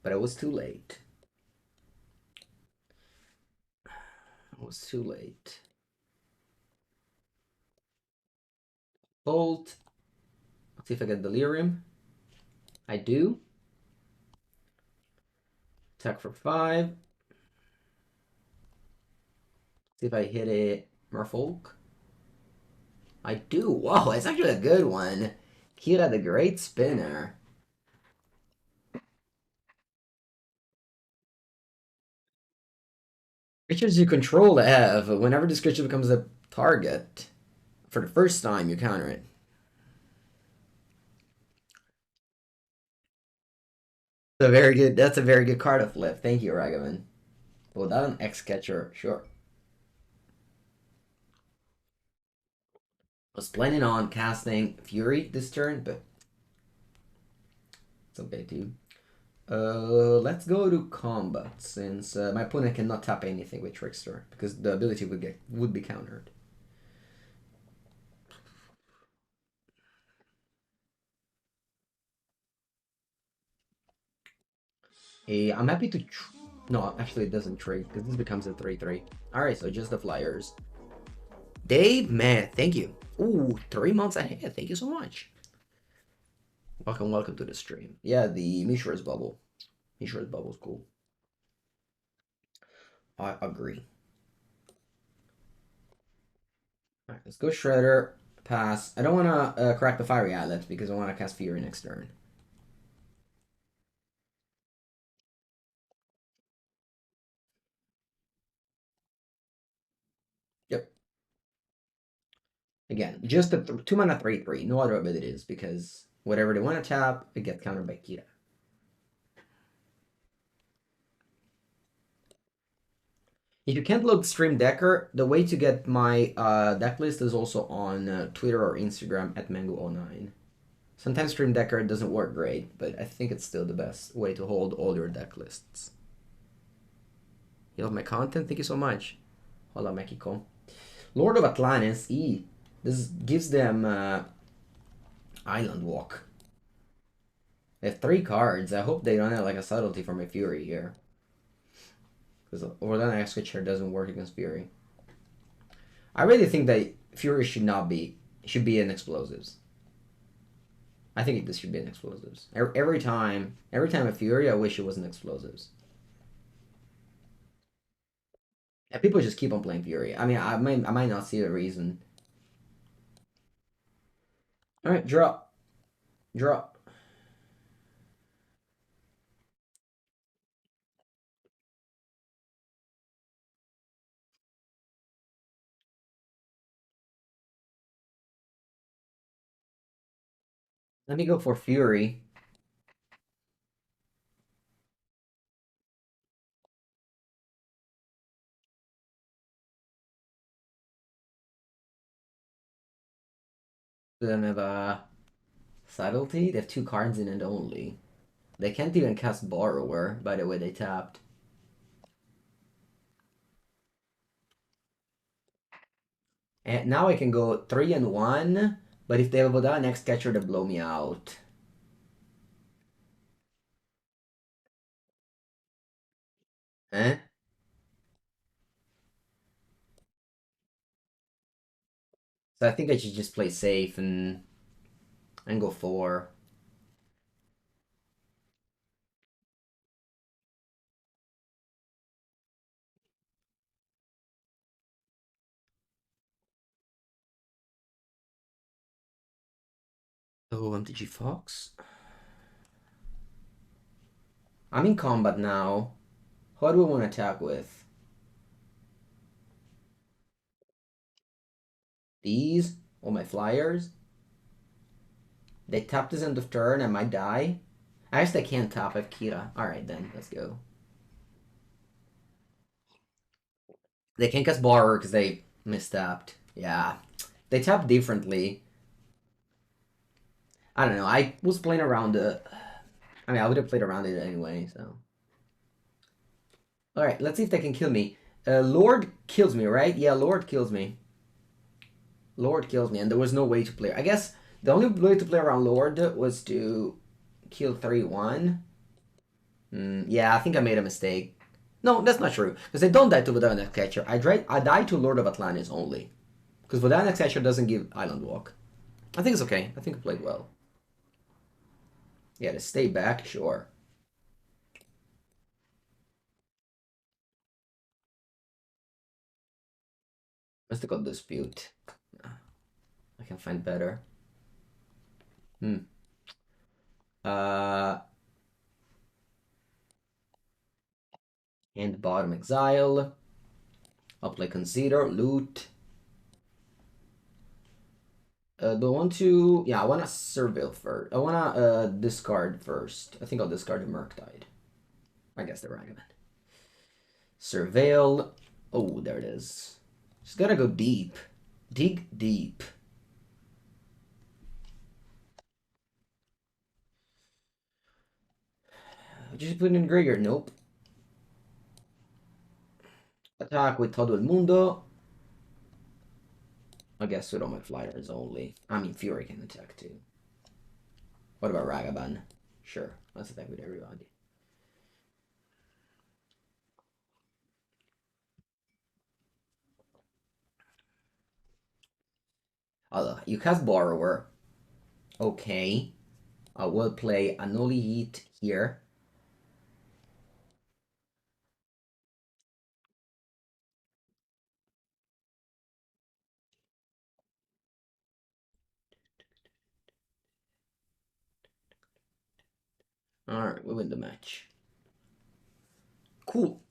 but it was too late. It was too late. Bolt. Let's see if I get Delirium. I do. Attack for 5. See if I hit it. Merfolk. I do. Whoa, it's actually a good one. Kira the Great Spinner. Creatures you control have. Whenever this creature becomes a target, for the first time, you counter it. That's a very good card to flip. Thank you, Ragavan. But without an X catcher, sure. I was planning on casting Fury this turn, but it's okay too. Let's go to combat since my opponent cannot tap anything with Trickster because the ability would be countered. I'm happy to. No, actually, it doesn't trade because this becomes a 3/3. All right, so just the flyers. Dave, man, thank you. Ooh, 3 months ahead. Thank you so much. Welcome to the stream. Yeah, the Mishra's bubble. Mishra's bubble is cool. I agree. All right, let's go Shredder. Pass. I don't want to crack the Fiery Islet because I want to cast Fury next turn. Yep. Again, just a 2 mana 3/3. No other abilities because whatever they want to tap, it gets countered by Kira. If you can't load Stream Decker, the way to get my deck list is also on Twitter or Instagram at Mango09. Sometimes Stream Decker doesn't work great, but I think it's still the best way to hold all your deck lists. You love my content? Thank you so much. Hola, Mexico. Lord of Atlantis, E. This gives them Island Walk. They have 3 cards. I hope they don't have like a subtlety for my Fury here. Because Overland Executioner doesn't work against Fury. I really think that Fury should be in explosives. I think this should be in explosives. Every time a Fury, I wish it was in explosives. And people just keep on playing Fury. I mean, I might not see a reason. All right, draw. Let me go for Fury. Then have a subtlety. They have 2 cards in it only. They can't even cast Borrower. By the way, they tapped. And now I can go 3 and 1. But if they have a next catcher, they blow me out. Eh? So I think I should just play safe and go 4. Oh, MTG Fox. I'm in combat now. What do I want to attack with? These? All my flyers? They tap this end of turn, I might die. I guess they can't tap, I have Kira. Alright then, let's go. They can't cast Borrower because they mistapped. Yeah. They tap differently. I don't know, I was playing around it. I mean, I would have played around it anyway, so. Alright, let's see if they can kill me. Lord kills me, right? Yeah, Lord kills me. Lord kills me, and there was no way to play. I guess the only way to play around Lord was to kill 3/1. Yeah, I think I made a mistake. No, that's not true, because I don't die to Vodanic Catcher. I die to Lord of Atlantis only. Because Vodanic Catcher doesn't give Island Walk. I think it's okay. I think I played well. Yeah, to stay back, sure. Mystical Dispute. I can find better. Uh, and bottom exile. I'll play Consider, Loot. Do I want to... Yeah, I want to Surveil first. I want to discard first. I think I'll discard the Murktide. I guess the Ragavan. Surveil. Oh, there it is. Just gotta go deep. Dig deep. Just put in Gregor. Nope. Attack with todo el mundo. I guess with all my flyers only. I mean, Fury can attack too. What about Ragavan? Sure, let's attack with everybody. Although, you cast Borrower. Okay. I will play Unholy Heat here. Alright, we win the match. Cool.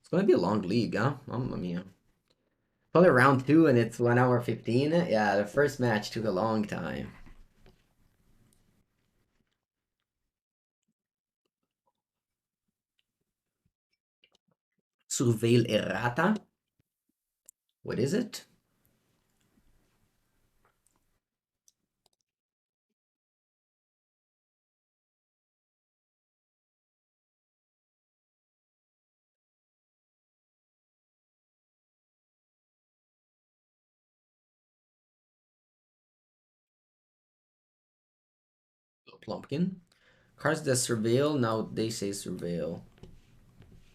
It's gonna be a long league, huh? Mamma mia. Probably round 2 and it's 1 hour 15. Yeah, the first match took a long time. Surveil errata? What is it? Plumpkin. Cards that surveil, now they say surveil.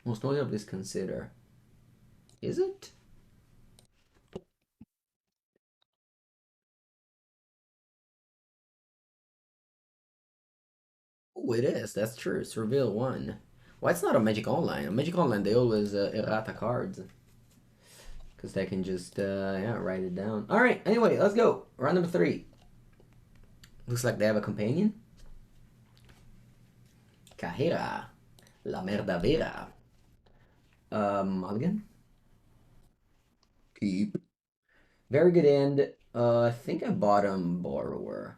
Most notably is consider. Is it? Oh, it is. That's true. Surveil 1. Why it's not a Magic Online? On Magic Online, they always errata cards. Because they can just, yeah, write it down. Alright, anyway, let's go. Round number 3. Looks like they have a companion. Cajera. La merda vera. Mulligan. Keep. Very good end. I think I bottom Borrower.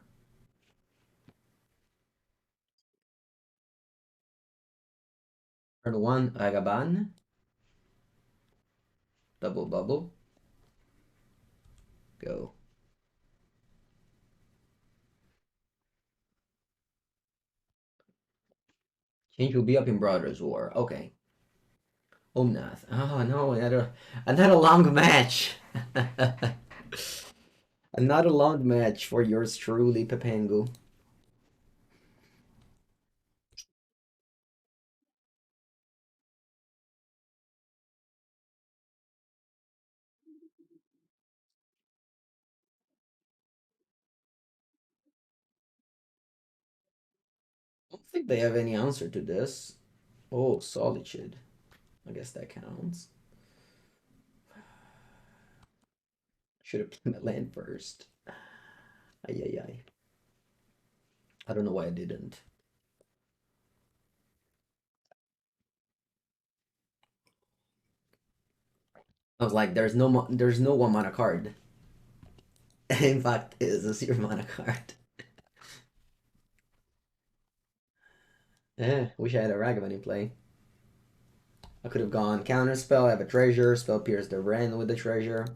Turn 1, Ragavan. Double bubble. Go. Change will be up in Brothers War. Okay. Omnath. Oh no, another long match. Another long match for yours truly, Pepengu. I don't think they have any answer to this. Oh, Solitude. I guess that counts. Should have played my land first. Ay, ay, ay. I don't know why I didn't. I was like, there's no 1 mana card. In fact, it is a 0 mana card. Eh, wish I had a Ragavan in play. I could have gone Counterspell, I have a treasure, Spell Pierce the Ren with the treasure.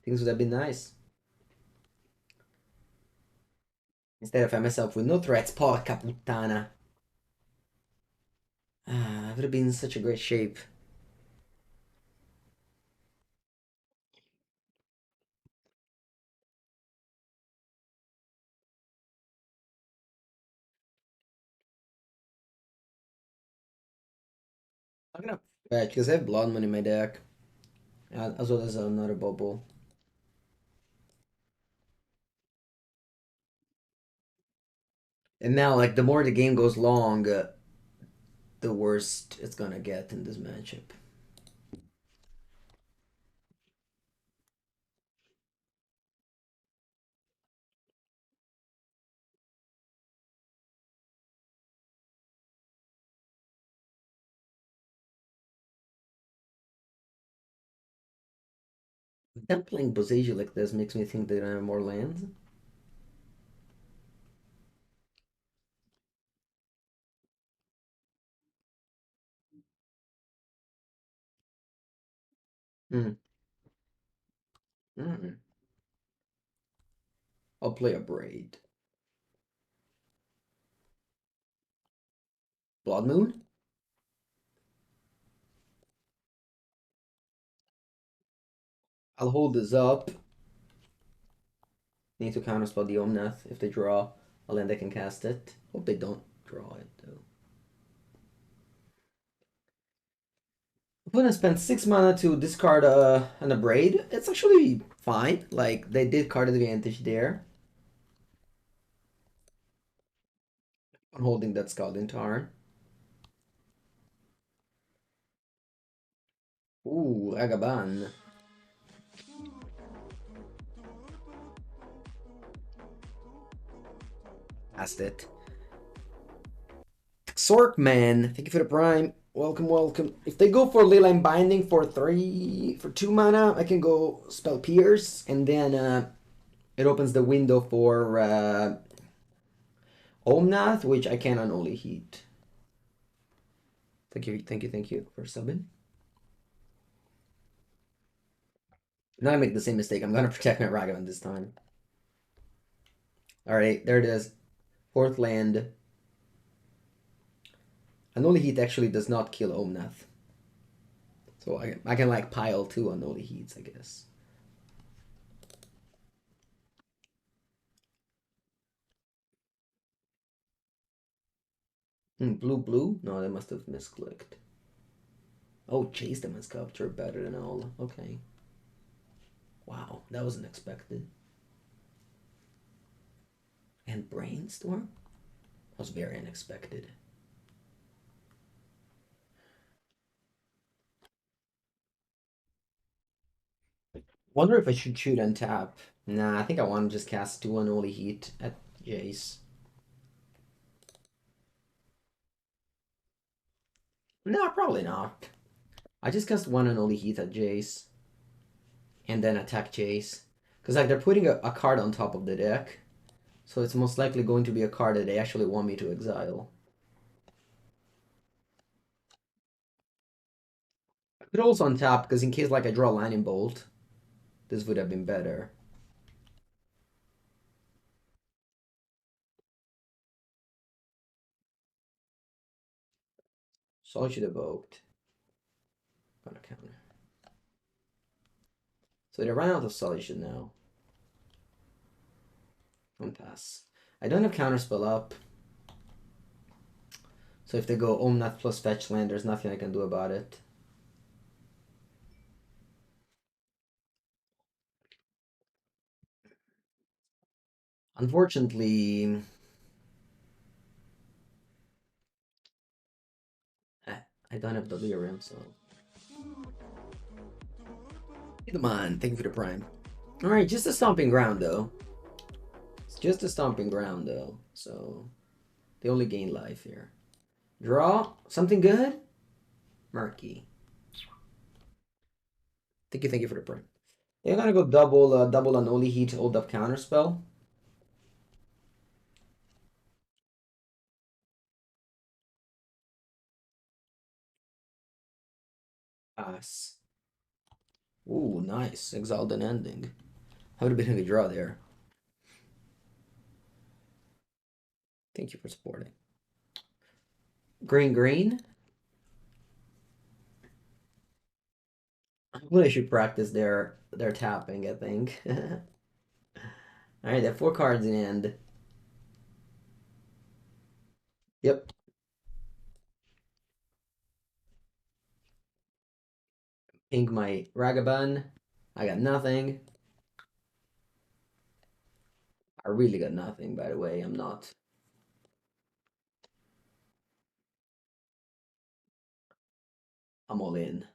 Things would have been nice. Instead, I find myself with no threats. Porca puttana. Ah, I would have been in such a great shape. I'm gonna fetch because I have Blood Moon in my deck, as well as another Bauble. And now, like, the more the game goes long, the worse it's gonna get in this matchup. Them playing Boseiju like this makes me think that I have more lands. Hmm. Mm. I'll play a Braid. Blood Moon. I'll hold this up. Need to counterspell the Omnath. If they draw a land, they can cast it. Hope they don't draw it, though. Opponent spent 6 mana to discard an Abrade. It's actually fine. Like, they did card advantage there. I'm holding that Scalding Tarn. Ooh, Ragavan. Cast it. Sorkman, thank you for the prime. Welcome, welcome. If they go for Leyline Binding for 2 mana, I can go spell Pierce, and then it opens the window for Omnath, which I can Unholy Heat. Thank you, thank you, thank you for subbing. Now I make the same mistake. I'm gonna protect my Ragavan this time. Alright, there it is. 4th land. Unholy Heat actually does not kill Omnath. So I can like pile 2 Unholy Heats, I guess. Blue, blue? No, they must have misclicked. Oh, Jace them and Sculptor better than all. Okay. Wow, that wasn't expected. And Brainstorm? That was very unexpected. Wonder if I should shoot and tap. Nah, I think I want to just cast 2 Unholy Heat at Jace. Nah, probably not. I just cast 1 Unholy Heat at Jace. And then attack Jace. Because like they're putting a card on top of the deck. So it's most likely going to be a card that they actually want me to exile. I could also untap, because in case like I draw a Lightning Bolt, this would have been better. So I should have evoked. On a counter. So they run out of Solitude now. Pass. I don't have Counterspell up. So if they go Omnath plus fetch land, there's nothing I can do about it. Unfortunately, I don't have Delirium, so. Come on, thank you for the prime. Alright, just a stomping ground though. It's just a stomping ground though, so they only gain life here. Draw something good? Murky. Thank you for the prime. They're gonna go double Unholy Heat, hold up Counterspell. Pass. Ooh, nice. Exiled an ending. I would have been a good draw there. Thank you for supporting. Green, green. I should practice their tapping, I think. Alright, they have 4 cards in hand. Yep. Pink my Ragavan. I got nothing. I really got nothing, by the way. I'm not. I'm all in.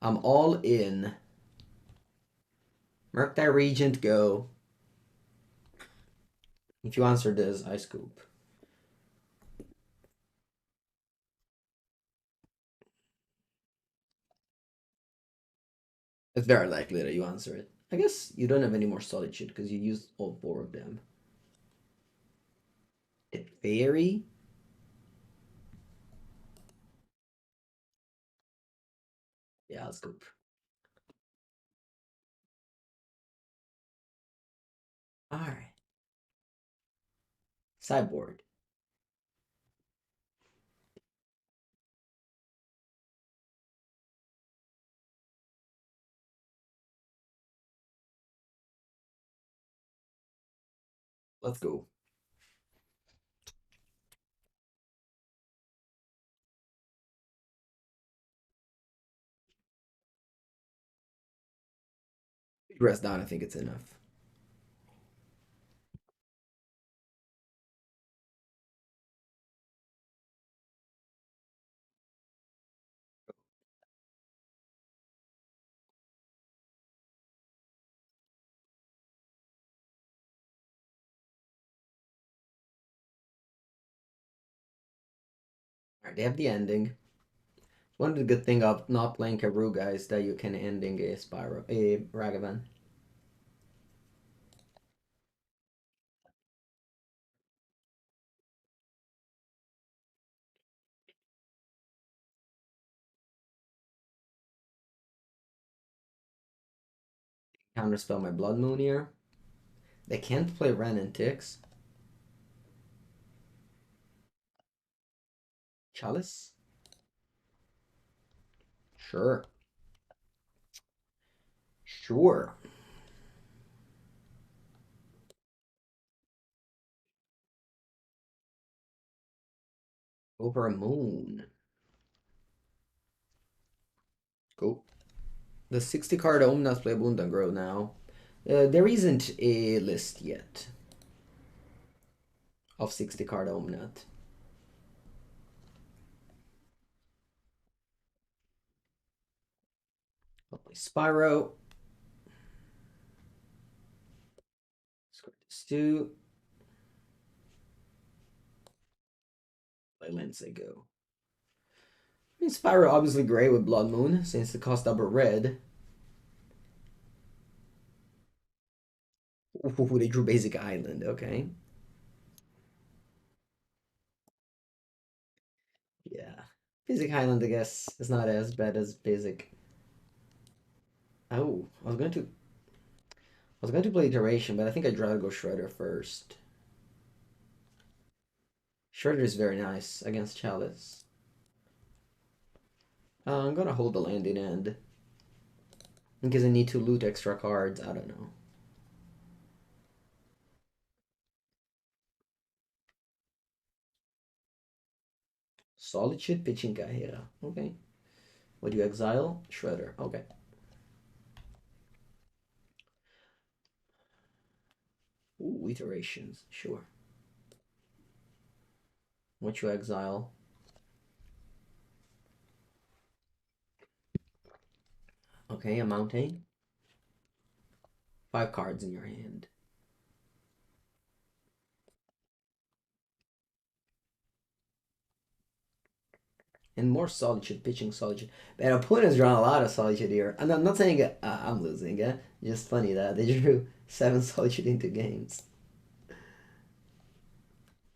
I'm all in. Murktide Regent, go. If you answer this, I scoop. It's very likely that you answer it. I guess you don't have any more Solitude because you used all 4 of them. It Fairy? Yeah, I'll scoop. Alright. Sideboard. Let's go. Rest down, I think it's enough. Alright, they have the ending. One of the good thing of not playing Karuga is that you can ending a Ragavan. Counterspell my Blood Moon here. They can't play Ren and Tix. Chalice? Sure. Sure. Over a moon. Cool. The 60 card Omnath playable in Dungro now. There isn't a list yet of 60 card Omnath. I'll play Spyro. Score this 2. Play MTGO. I mean, Spyro obviously great with Blood Moon since it costs double red. Ooh, they drew Basic Island. Okay. Yeah. Basic Island, I guess, is not as bad as Basic. Oh, I was going to play Iteration, but I think I'd rather go Shredder first. Shredder is very nice against Chalice. I'm gonna hold the landing end. In case I need to loot extra cards, I don't know. Solitude pitching Kahira. Okay. What do you exile? Shredder. Okay. Ooh, iterations. Sure. What you exile? Okay, a mountain. 5 cards in your hand. And more Solitude, pitching Solitude. But opponent's drawn a lot of Solitude here. And I'm not saying I'm losing, just funny that they drew 7 Solitude into games.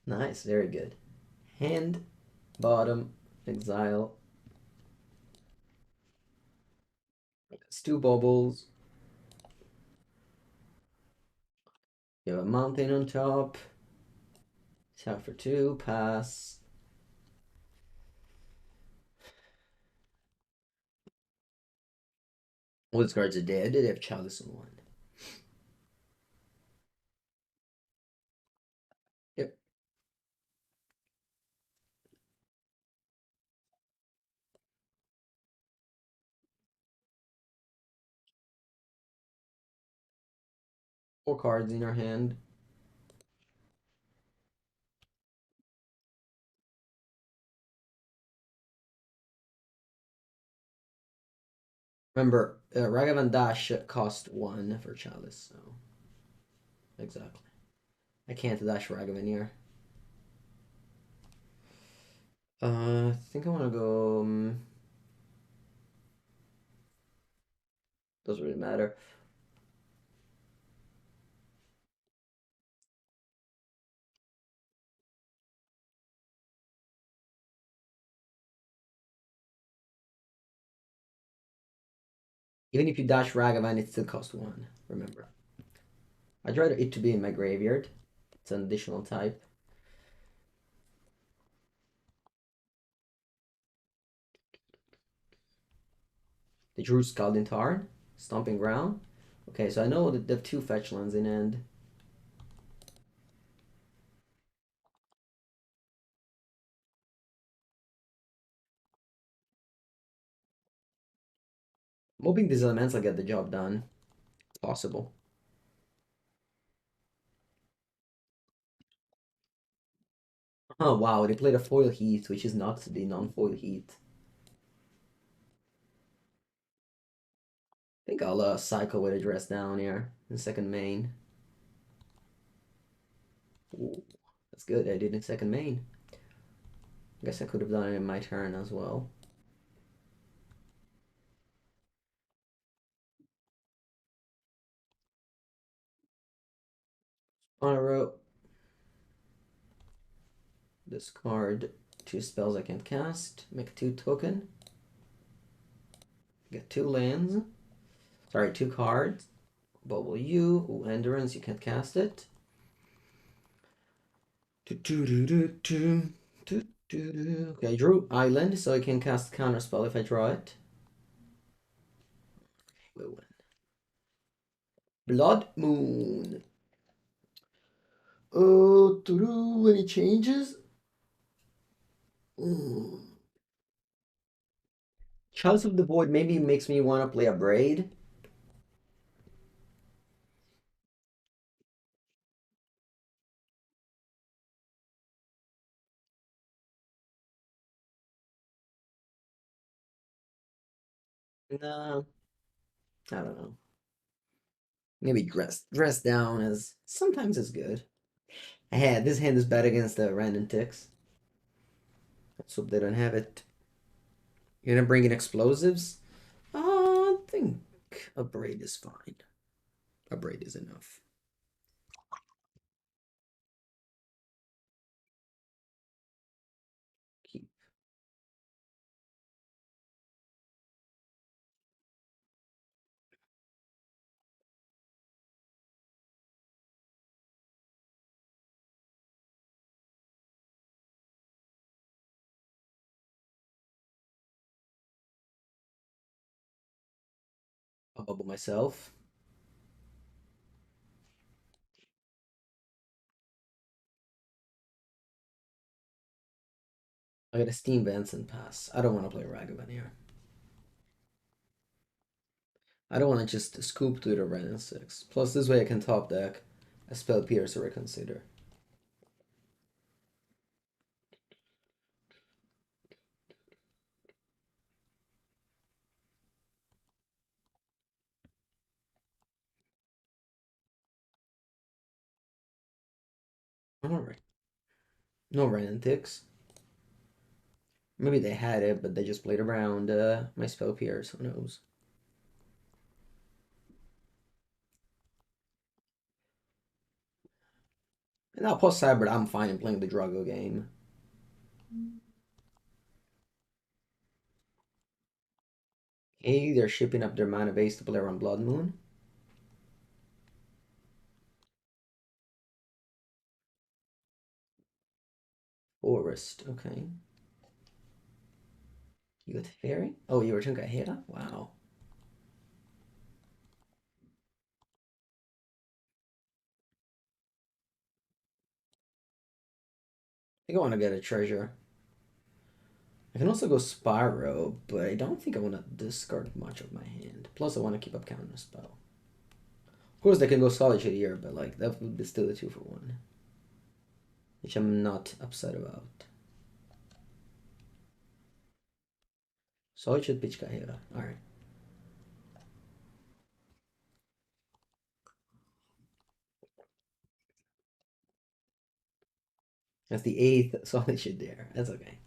Nice, very good. Hand, bottom, exile. It's 2 bubbles. You have a mountain on top. Tap for 2, pass. All these cards are dead. They have Chalice in 1. Yep. Four cards in your hand. Remember, Ragavan Dash cost 1 for Chalice, so exactly. I can't dash Ragavan here. I think I want to go. Doesn't really matter. Even if you dash Ragavan, it still costs 1. Remember, I'd rather it to be in my graveyard. It's an additional type. They drew Scalding Tarn, Stomping Ground. Okay, so I know that they have 2 fetch lands in end. I'm hoping these elements will get the job done. It's possible. Oh wow, they played a foil heat, which is not the non-foil heat. I think I'll cycle with a dress down here in second main. Ooh, that's good. I did in second main. I guess I could have done it in my turn as well. On a row, discard 2 spells I can't cast. Make 2 token. Get 2 lands. Sorry, 2 cards. Bauble you. Ooh, Endurance, you can't cast it. Okay, I drew Island, so I can cast Counterspell if I draw it. We win. Blood Moon. Oh, any changes? Chalice of the Void maybe makes me want to play Abrade. No, I don't know. Maybe dress down is sometimes is good. This hand is bad against the random ticks. Let's hope they don't have it. You're gonna bring in explosives? I think a braid is fine. A braid is enough. Keep. I'll bubble myself. I got a Steam Benson pass. I don't want to play Ragavan here. I don't want to just scoop to the random 6. Plus, this way I can top deck a spell piercer reconsider. Alright. No random ticks. Maybe they had it, but they just played around my spell pierce. Who knows? And now post Cyber, I'm fine in playing the Drago game. Hey, they're shipping up their mana base to play around Blood Moon. Forest, okay. You got Fairy? Oh, you return Kahera? Wow. I think I want to get a treasure. I can also go Spyro, but I don't think I want to discard much of my hand. Plus, I want to keep up Counterspell. Of course, they can go Solitude here, but like that would be still a 2-for-1, which I'm not upset about. Solitude, pitch Kahera. All right. That's the 8th Solitude there. That's okay.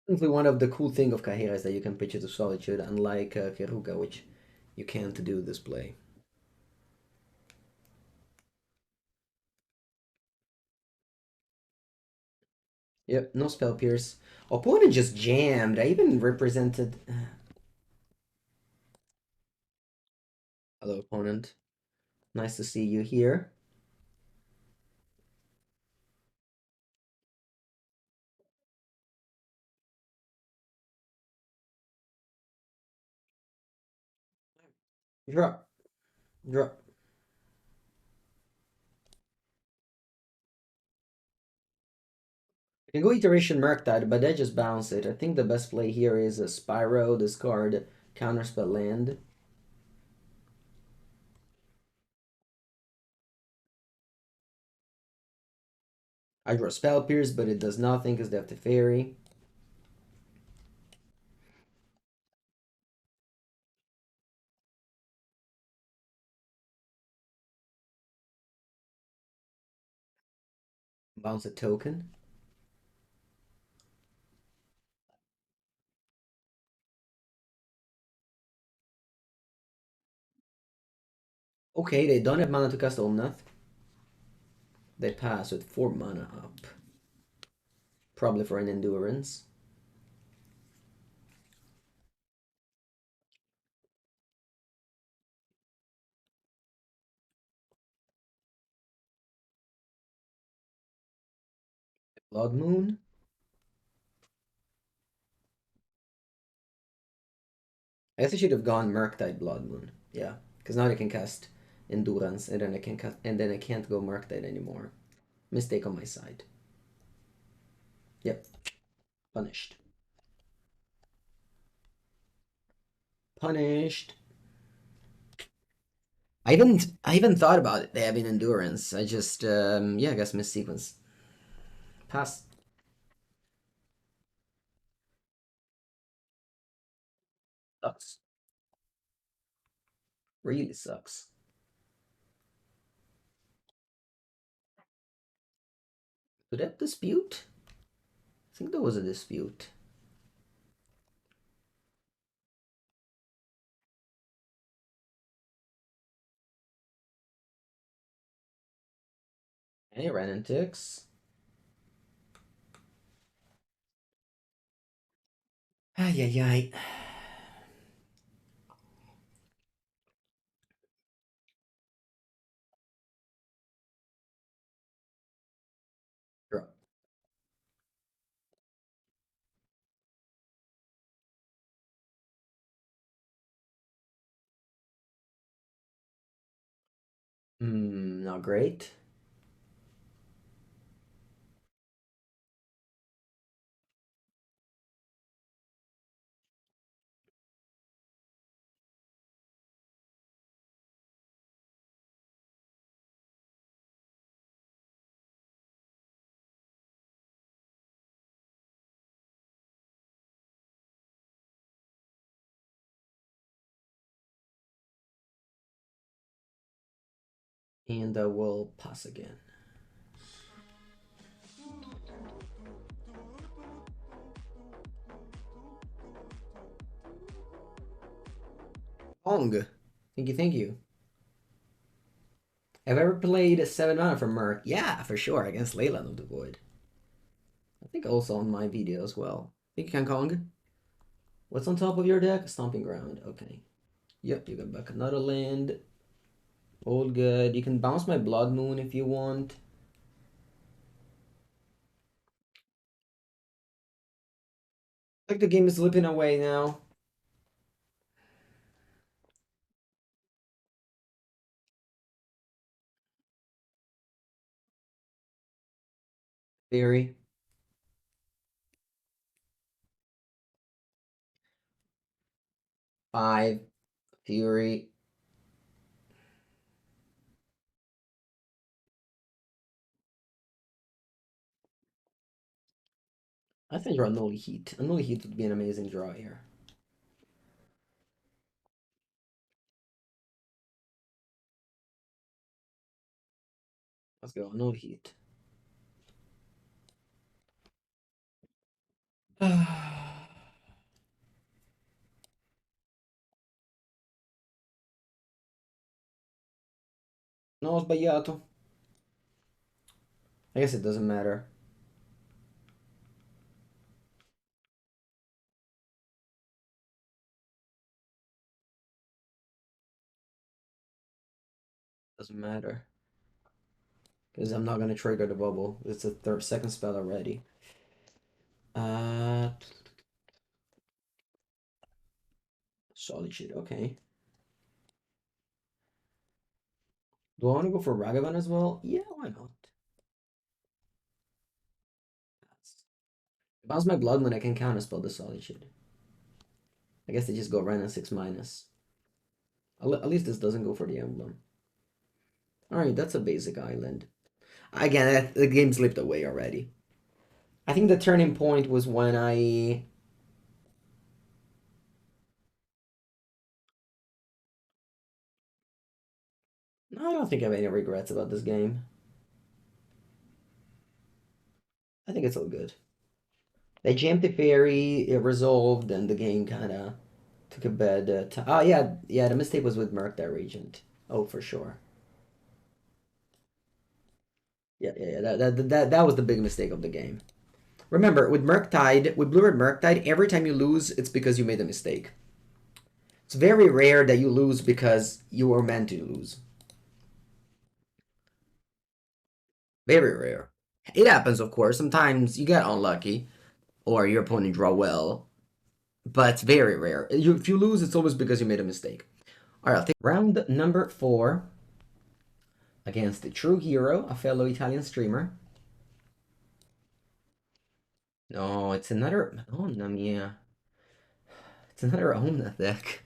Definitely one of the cool thing of Kahera is that you can pitch it to Solitude, unlike Keruga, which you can't do this play. Yep, no spell pierce. Opponent just jammed. I even represented. Hello, opponent. Nice to see you here. Drop. Drop. I can go Iteration Murktide, but I just bounce it. I think the best play here is a Spyro, discard Counterspell land. I draw Spell Pierce, but it does nothing because they have the Fairy. Bounce a token. Okay, they don't have mana to cast Omnath. They pass with 4 mana up. Probably for an Endurance. Blood Moon. I guess I should have gone Murktide Blood Moon. Yeah, because now they can cast Endurance, and then I can't go Murktide anymore. Mistake on my side. Yep, punished. Punished. I even thought about it. They having Endurance. I just yeah, I guess missequence. Pass. Sucks. Really sucks. Did that dispute? I think there was a dispute. Hey, Renantix. Ay, ay, ay. Draw. Not great. And we'll pass again. Ong. Thank you, thank you. Have I ever played a 7 mana from Merc? Yeah, for sure, against Leyland of the Void. I think also on my video as well. Thank you, Kang Kong. What's on top of your deck? Stomping Ground. Okay. Yep, you got back another land. All good. You can bounce my Blood Moon if you want. Like the game is slipping away now. Theory. 5. Fury. I think draw Unholy Heat. Unholy Heat would be an amazing draw here. Let's go. Unholy Heat. No, ho sbagliato. I guess it doesn't matter. Doesn't matter. Because I'm not going to trigger the bubble. It's a second spell already. Uh, Solitude, okay. Do I want to go for Ragavan as well? Yeah, why not? Bounce my Blood Moon, I can counterspell the Solitude. I guess they just go Ren and 6-. At least this doesn't go for the emblem. Alright, that's a basic island. Again, the game slipped away already. I think the turning point was when I don't think I have any regrets about this game. I think it's all good. They jammed the fairy, it resolved, and the game kind of took a bad time. Oh, yeah, the mistake was with Murktide Regent. Oh, for sure. Yeah, that was the big mistake of the game. Remember, with Murktide, with Blue Red Murktide, every time you lose, it's because you made a mistake. It's very rare that you lose because you were meant to lose. Very rare. It happens, of course. Sometimes you get unlucky, or your opponent draw well, but it's very rare. If you lose, it's always because you made a mistake. All right, I'll take round number 4 against the True Hero, a fellow Italian streamer. No, it's another. Oh, Namia. It's another Omnath deck.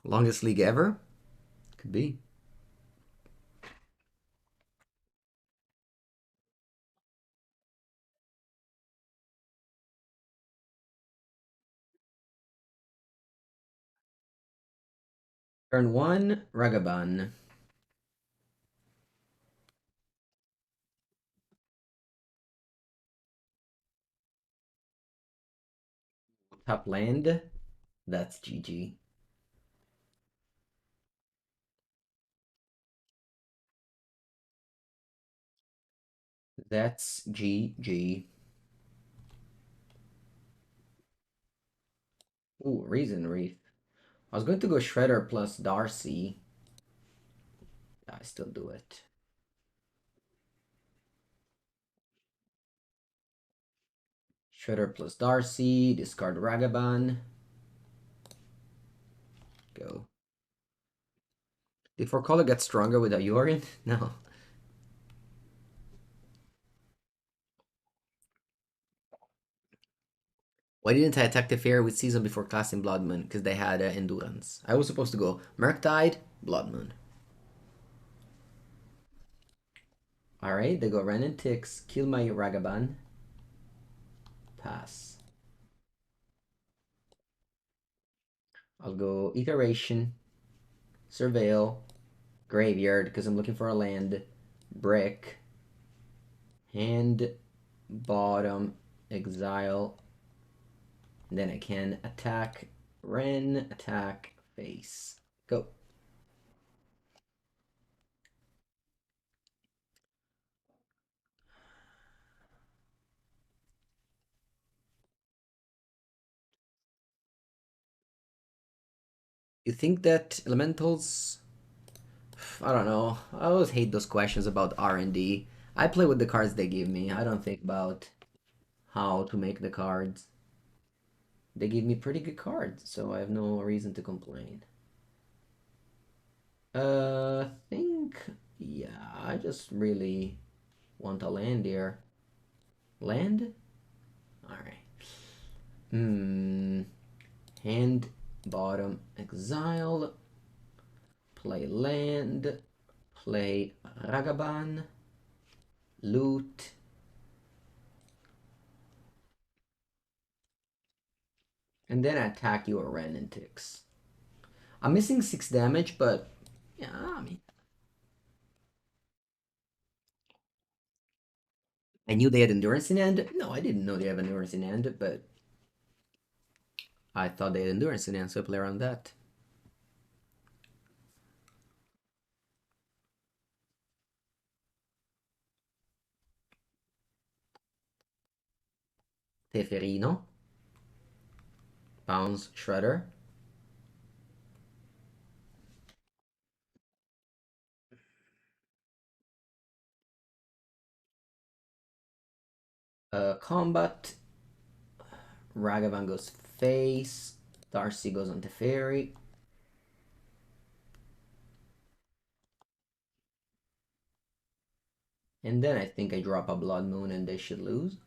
Longest league ever? Could be. Turn 1, Ragavan. Top land. That's GG. That's GG. Ooh, Reason Reef. I was going to go Shredder plus Darcy. I still do it. Shredder plus Darcy. Discard Ragavan. Go. Did Forcola get stronger with a Yorin? No. Why didn't I attack the fair with Season before casting Blood Moon? Because they had Endurance. I was supposed to go Murktide, Blood Moon. Alright, they go Ren and Tix, kill my Ragavan. Pass. I'll go Iteration, Surveil, Graveyard, because I'm looking for a land, Brick, Hand, Bottom, Exile. And then I can attack Ren, attack face. Go. You think that elementals? I don't know. I always hate those questions about R&D. I play with the cards they give me. I don't think about how to make the cards. They give me pretty good cards, so I have no reason to complain. Think, yeah, I just really want a land here. Land? Alright. Hand, bottom, exile. Play land. Play Ragavan. Loot. And then attack your Ren and Tix. I'm missing 6 damage, but yeah, I mean, I knew they had endurance in hand. No, I didn't know they have endurance in hand, but I thought they had endurance in hand, so I play around that. Teferino. Bounce Shredder. Combat. Ragavan goes face. Darcy goes on Teferi. And then I think I drop a Blood Moon and they should lose.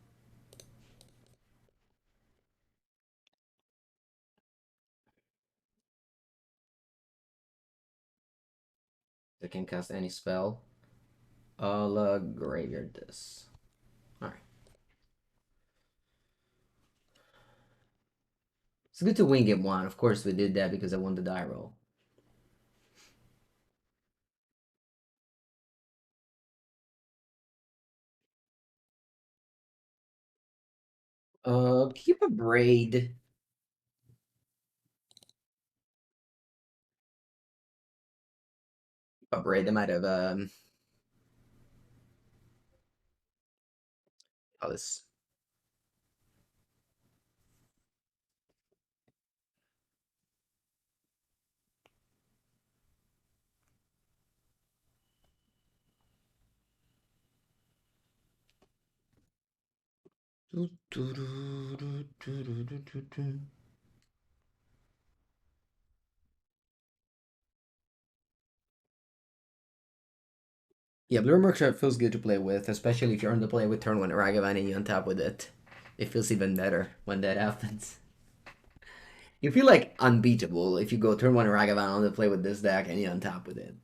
I can cast any spell. I'll graveyard this. Alright. It's good to win game one. Of course we did that because I won the die roll. Keep a braid. A braid. They might have Chalice. Yeah, Blue Murktide feels good to play with, especially if you're on the play with turn one Ragavan and you on top with it. It feels even better when that happens. You feel like unbeatable if you go turn one Ragavan on the play with this deck and you're on top with it.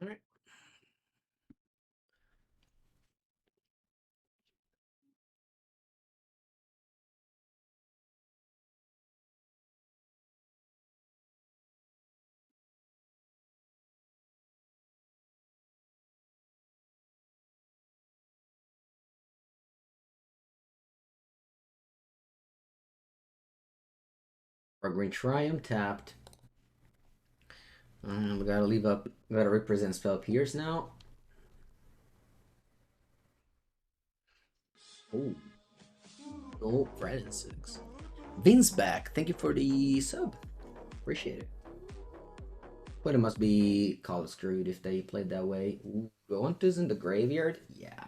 Alright. Our green Triumph tapped. We gotta leave up. We gotta represent Spell Pierce now. Oh. Oh, Friday 6. Vince back. Thank you for the sub. Appreciate it. But it must be call screwed if they played that way. Gaunt's in the graveyard? Yeah.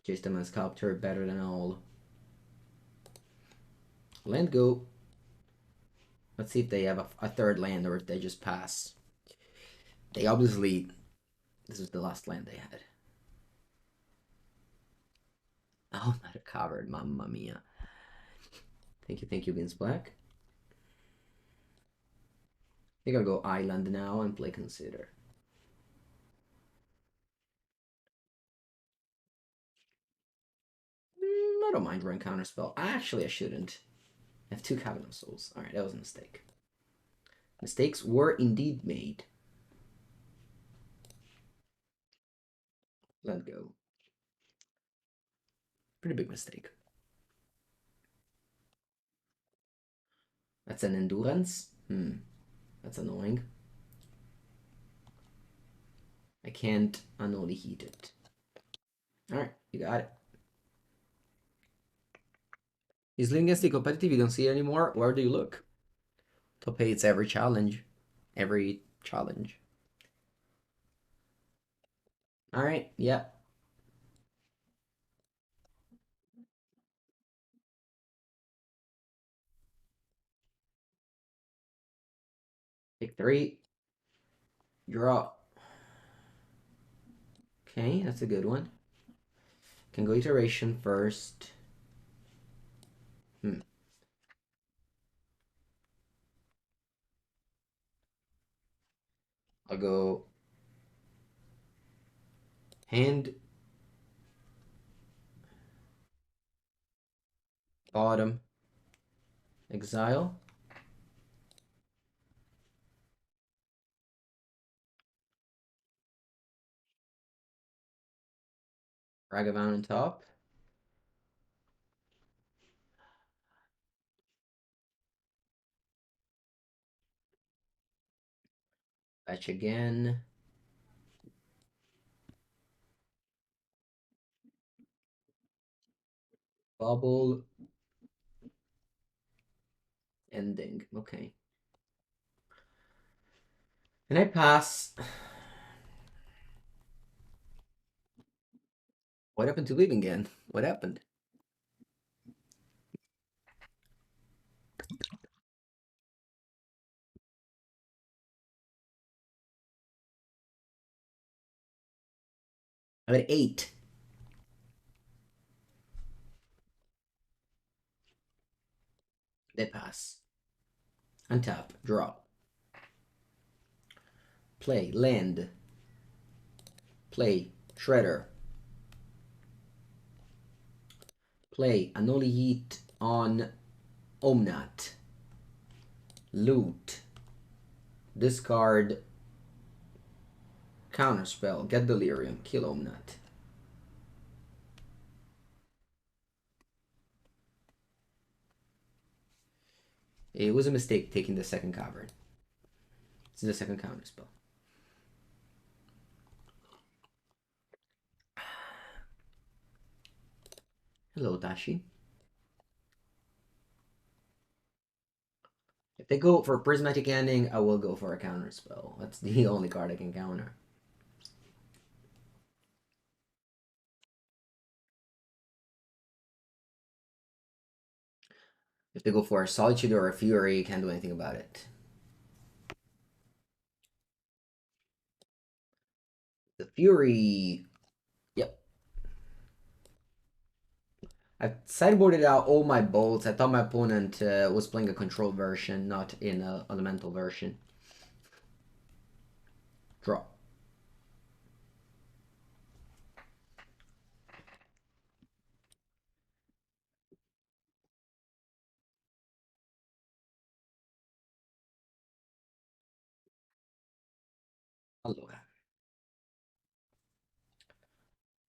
Jace and Sculptor better than all. Land go. Let's see if they have a third land or if they just pass. They obviously... This is the last land they had. Oh, not a covered. Mamma mia. Thank you, Vince Black. I think I'll go Island now and play Consider. I don't mind running Counterspell. Actually, I shouldn't. I have 2 Cabinet of Souls. Alright, that was a mistake. Mistakes were indeed made. Let go. Pretty big mistake. That's an Endurance? That's annoying. I can't Unholy Heat it. Alright, you got it. He's living against the competitive, you don't see it anymore. Where do you look? Top 8's every challenge. Every challenge. Alright, yeah. Pick 3. Draw. Okay, that's a good one. Can go iteration first. I'll go hand, bottom, exile. Ragavan on top. Fetch again. Bauble. Ending. Okay. And I pass. What happened to leaving again? What happened? I'm at 8. They pass. Untap. Draw. Play. Land. Play. Shredder. Play. Unholy Heat on Omnath. Loot. Discard. Counterspell. Get Delirium. Kill Omnath. It was a mistake taking the second cavern. This is the second Counterspell. Hello, Tashi. If they go for Prismatic Ending, I will go for a Counterspell. That's the only card I can counter. If they go for a Solitude or a Fury, you can't do anything about it. The Fury... Yep. I sideboarded out all my bolts. I thought my opponent was playing a control version, not in an elemental version. Draw. Aloha. I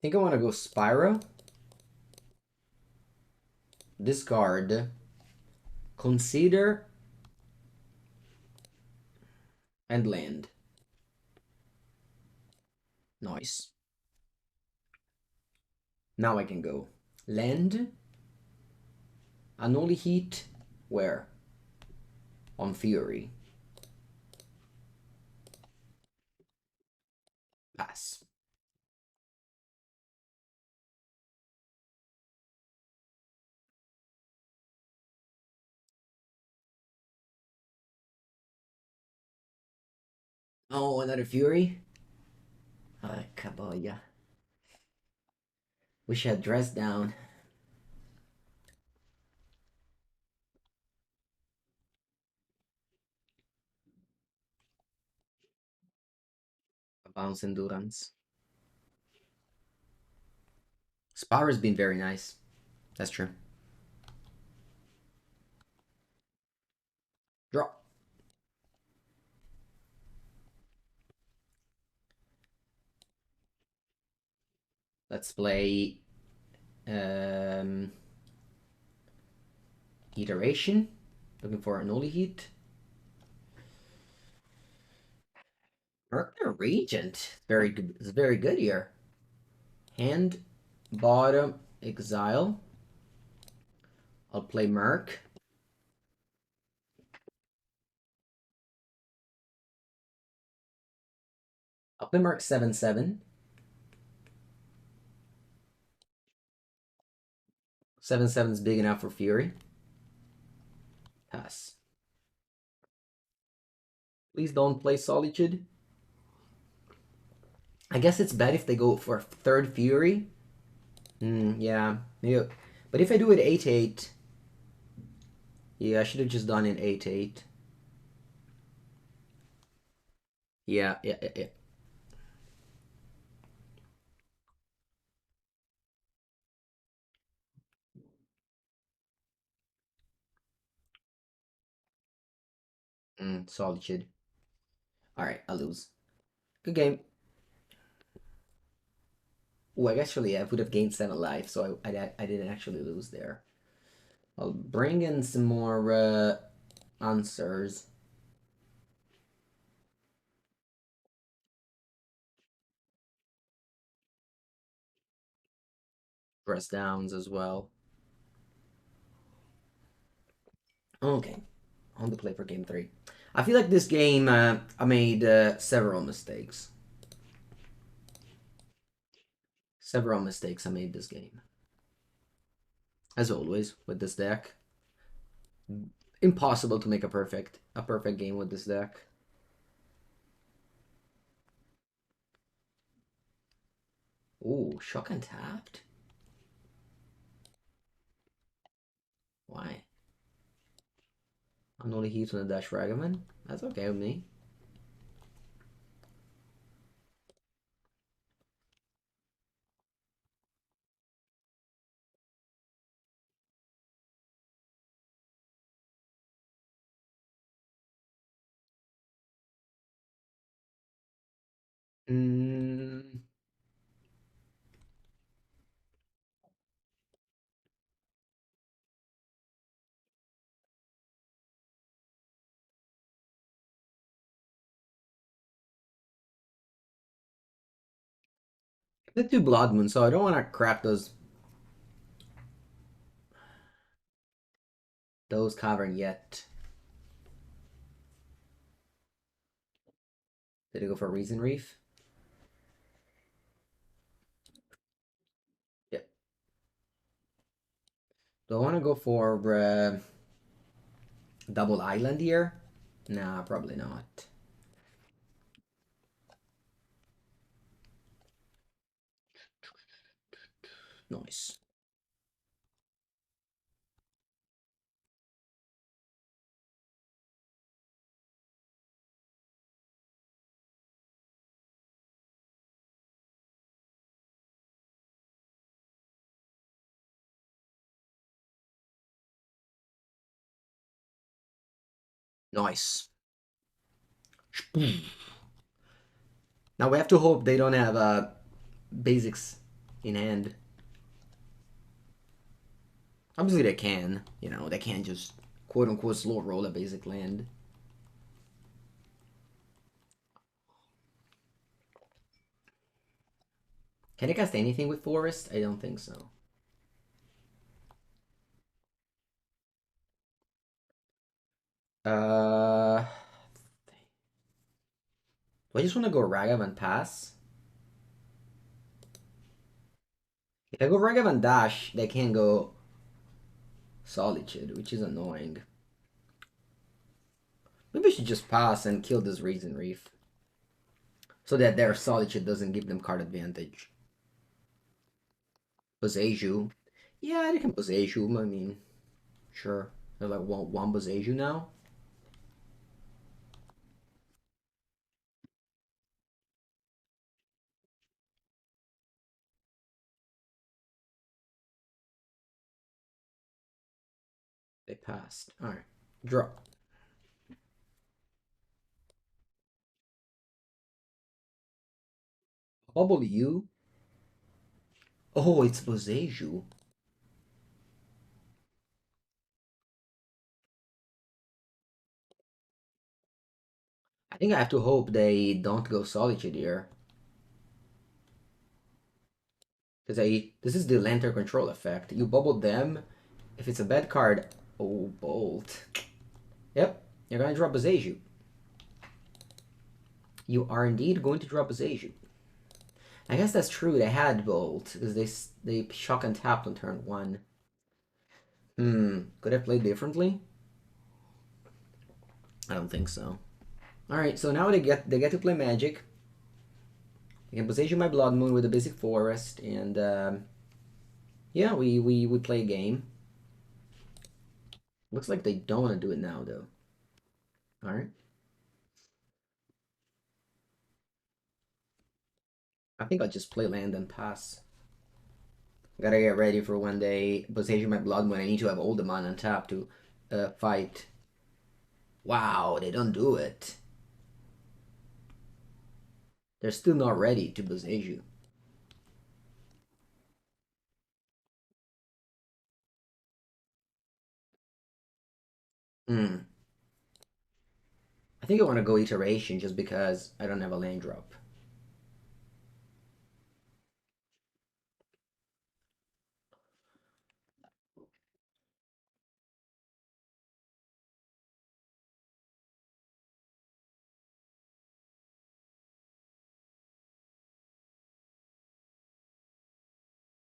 think I want to go Spyro. Discard. Consider. And land. Nice. Now I can go. Land. Unholy Heat. Where? On Fury. Pass. Oh, another Fury? Ah, Kaboya. Wish I had dressed down. Bounce Endurance. Spyro's been very nice. That's true. Draw. Let's play Iteration. Looking for an Unholy Heat. Murktide Regent. Very good. It's very good here. Hand, bottom, exile. I'll play Merc. I'll play Merc 7/7. 7/7 is big enough for Fury. Pass. Please don't play Solitude. I guess it's bad if they go for a third Fury. Yeah. Maybe. But if I do it 8/8, yeah, I should have just done it 8/8. Yeah. Solitude. Alright, I lose. Good game. Oh, actually, I would have gained 7 life, so I didn't actually lose there. I'll bring in some more answers. Press downs as well. Okay, on the play for game 3. I feel like this game, I made several mistakes. Several mistakes I made this game. As always, with this deck. Impossible to make a perfect game with this deck. Ooh, shock and tapped? Why? Unholy Heat on the dash Ragavan? That's okay with me. Mm, the two Blood Moon, so I don't want to crap those cavern yet. Did it go for Reason Reef? Yep. Do I want to go for double island here? Nah, probably not. Nice. Nice. Now we have to hope they don't have basics in hand. Obviously they can. You know, they can't just quote unquote slow roll a basic land. Can they cast anything with Forest? I don't think so. Uh, do I just want to go Ragavan pass? If I go Ragavan dash, they can't go Solitude, which is annoying. Maybe I should just pass and kill this Reason Reef. So that their Solitude doesn't give them card advantage. Boseiju. Yeah, they can Boseiju, I mean, sure. They're like one Boseiju now. They passed. Alright. Draw. Bubble you. Oh, it's Boseiju. I think I have to hope they don't go Solitude here. Because this is the Lantern control effect. You bubble them. If it's a bad card, oh, Bolt. Yep, you're going to drop Boseiju. You are indeed going to drop Boseiju. I guess that's true. They had Bolt because they shock and tapped on turn one. Could I play differently? I don't think so. All right, so now they get to play Magic. I can position my Blood Moon with a basic Forest, and yeah, we play a game. Looks like they don't want to do it now, though. All right. I think I'll just play land and pass. Gotta get ready for when they position my Blood Moon. I need to have all the mana on tap to fight. Wow, they don't do it. They're still not ready to Boseiju. Hmm. I think I want to go Iteration just because I don't have a land drop.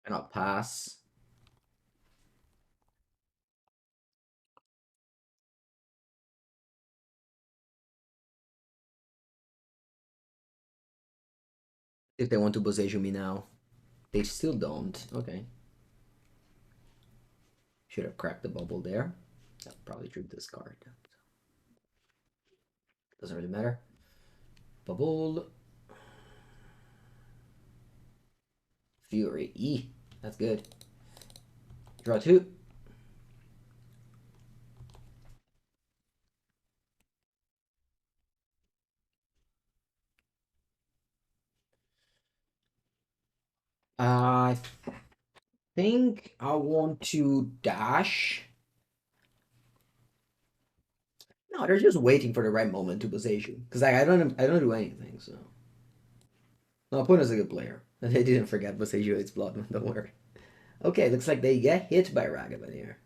And I'll pass. If they want to Boseiju me now. They still don't. Okay. Should have cracked the bubble there. I'll probably drew this card. Doesn't really matter. Bubble. Fury. E. That's good. Draw 2. I think I want to dash. No, they're just waiting for the right moment to position. Because I don't do anything, so. No, opponent's a good player. They didn't forget Boseiju hates Blood, don't worry. Okay, looks like they get hit by Ragavan here.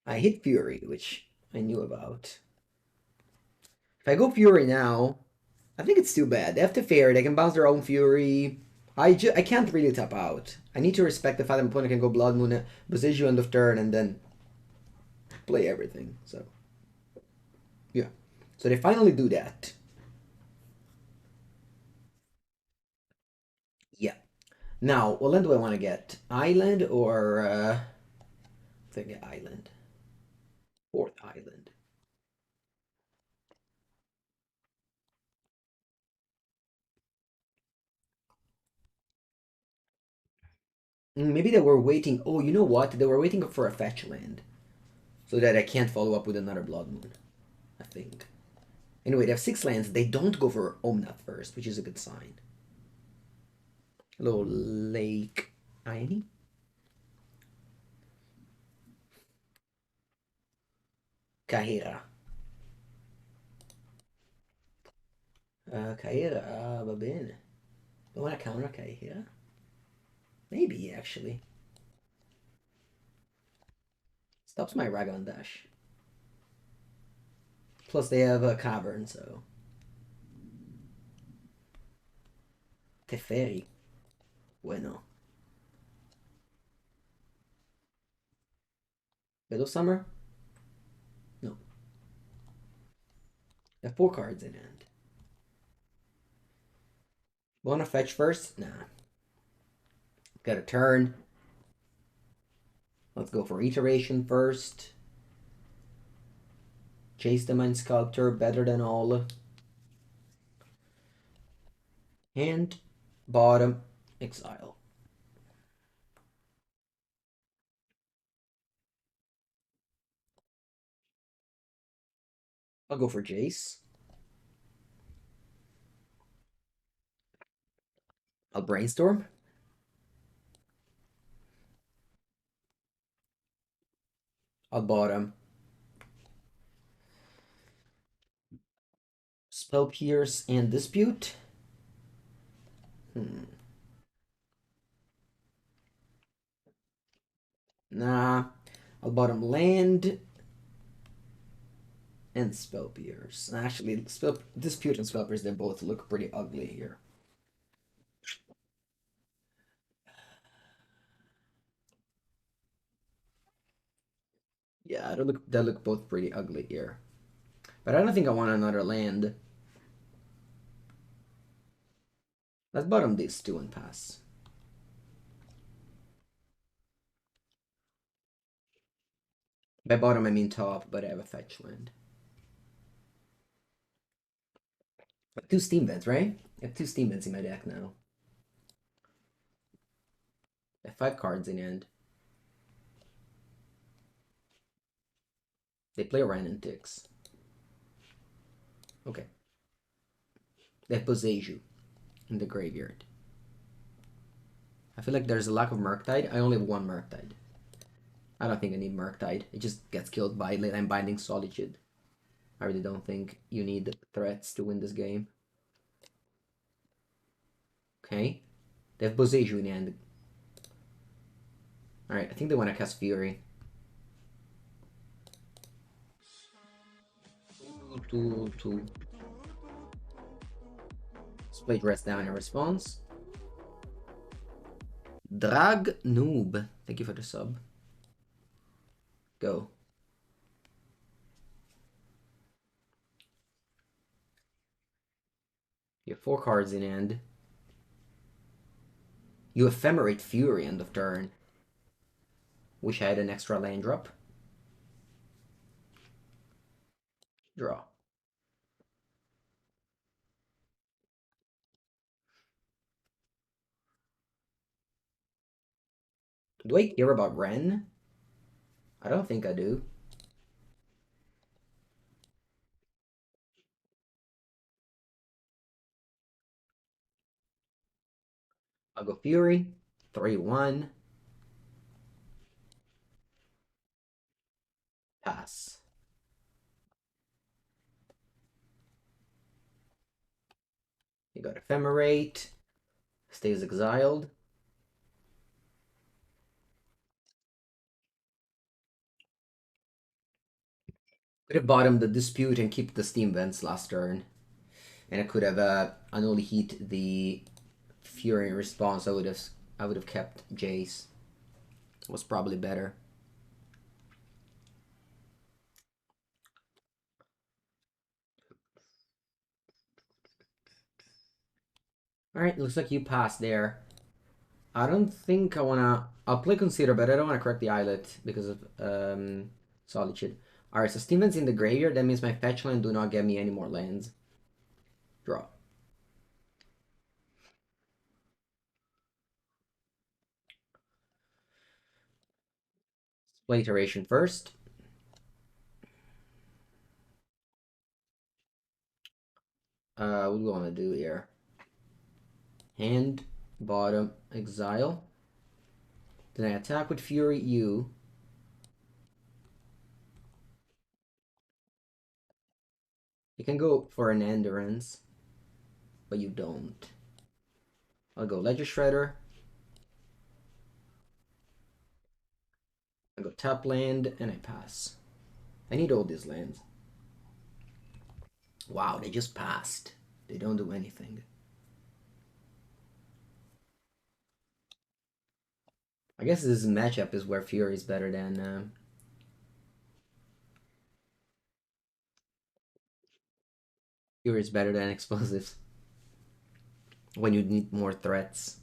I hit Fury, which I knew about. If I go Fury now, I think it's too bad. They have to Fairy, they can bounce their own Fury. I can't really tap out. I need to respect the fact that my opponent can go Blood Moon, Boseiju end of turn, and then play everything. So, yeah. So they finally do that. Yeah. Now, what land do I want to get? Island or I think Island. 4th Island. Maybe they were waiting. Oh, you know what? They were waiting for a fetch land. So that I can't follow up with another Blood Moon. I think. Anyway, they have 6 lands. They don't go for Omnath first, which is a good sign. Hello, Lake Aini. Kahira. Kahira, va bene. Do I want to counter Kahira? Maybe, actually. Stops my Ragavan dash. Plus they have a cavern, so. Teferi. Bueno. Middle Summer? No. I have 4 cards in hand. Wanna fetch first? Nah. Got a turn. Let's go for iteration first. Chase the Mind Sculptor, better than all. And bottom, exile. I'll go for Jace. I'll brainstorm. I'll bottom. Spell Pierce and Dispute. Nah. I'll bottom land and Spell Pierce. Actually, Dispute and Spell Pierce, they both look pretty ugly here. Yeah, they look both pretty ugly here. But I don't think I want another land. Let's bottom these 2 and pass. By bottom I mean top, but I have a fetch land. I have 2 Steam Vents, right? I have 2 Steam Vents in my deck now. I have 5 cards in hand. They play Ranentix. Okay. They have Boseiju in the graveyard. I feel like there's a lack of Murktide. I only have 1 Murktide. I don't think I need Murktide. It just gets killed by Leyline Binding Solitude. I really don't think you need threats to win this game. Okay. They have Boseiju in the end. Alright, I think they want to cast Fury. Two. Let's play Dress Down in response. Drag Noob. Thank you for the sub. Go. You have 4 cards in hand. You Ephemerate Fury end of turn. Wish I had an extra land drop. Draw. Do I hear about Ren? I don't think I do. I'll go Fury. 3-1. Pass. You got Ephemerate. Stays exiled. Could have bottomed the Dispute and keep the Steam Vents last turn. And I could have Unholy Heat the Fury in response. I would have kept Jace. Was probably better. Alright, looks like you passed there. I don't think I wanna... I'll play Consider, but I don't want to correct the Islet because of Solitude. Alright, so Steven's in the graveyard. That means my fetch land do not get me any more lands. Draw. Play Iteration first. What do we want to do here? Hand, bottom, exile. Then I attack with Fury, you. You can go for an Endurance, but you don't. I'll go Ledger Shredder. I go tap land, and I pass. I need all these lands. Wow, they just passed. They don't do anything. I guess this matchup is where Fury is better than... Fury is better than Explosives. When you need more threats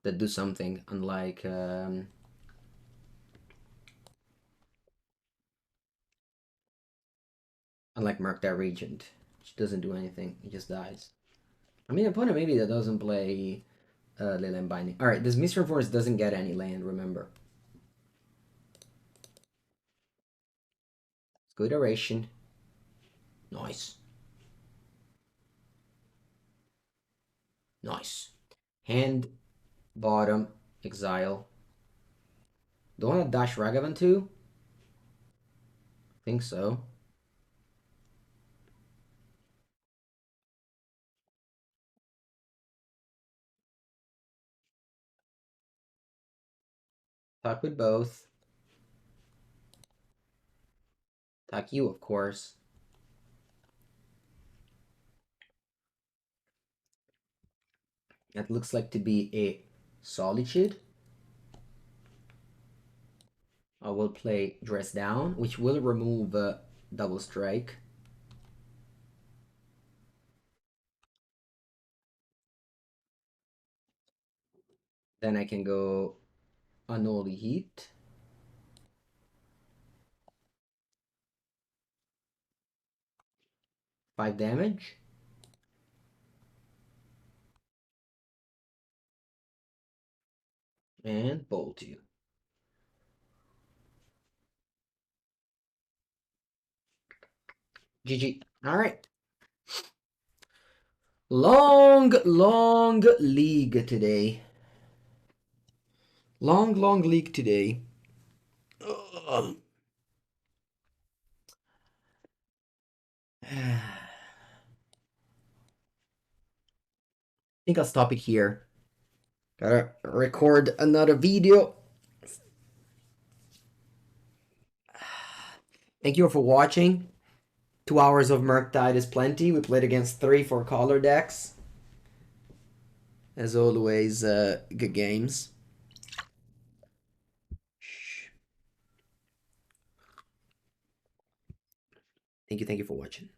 that do something, unlike Murktide Regent, which doesn't do anything. He just dies. I mean, opponent maybe that doesn't play Leyline Binding. Alright, this Misty Rainforest doesn't get any land, remember. Let's go Iteration. Nice. Nice. Hand, bottom, exile. Do I want to dash Ragavan too? I think so. Talk with both. Attack you, of course. That looks like to be a Solitude. I will play Dress Down, which will remove Double Strike. Then I can go Unholy Heat. Five damage. And bolt you. GG. Alright. Long league today. Long league today. Ugh. I think I'll stop it here. Gotta record another video. Thank you for watching. 2 hours of Murktide is plenty. We played against 3 4-color decks. As always, good games. Thank you for watching.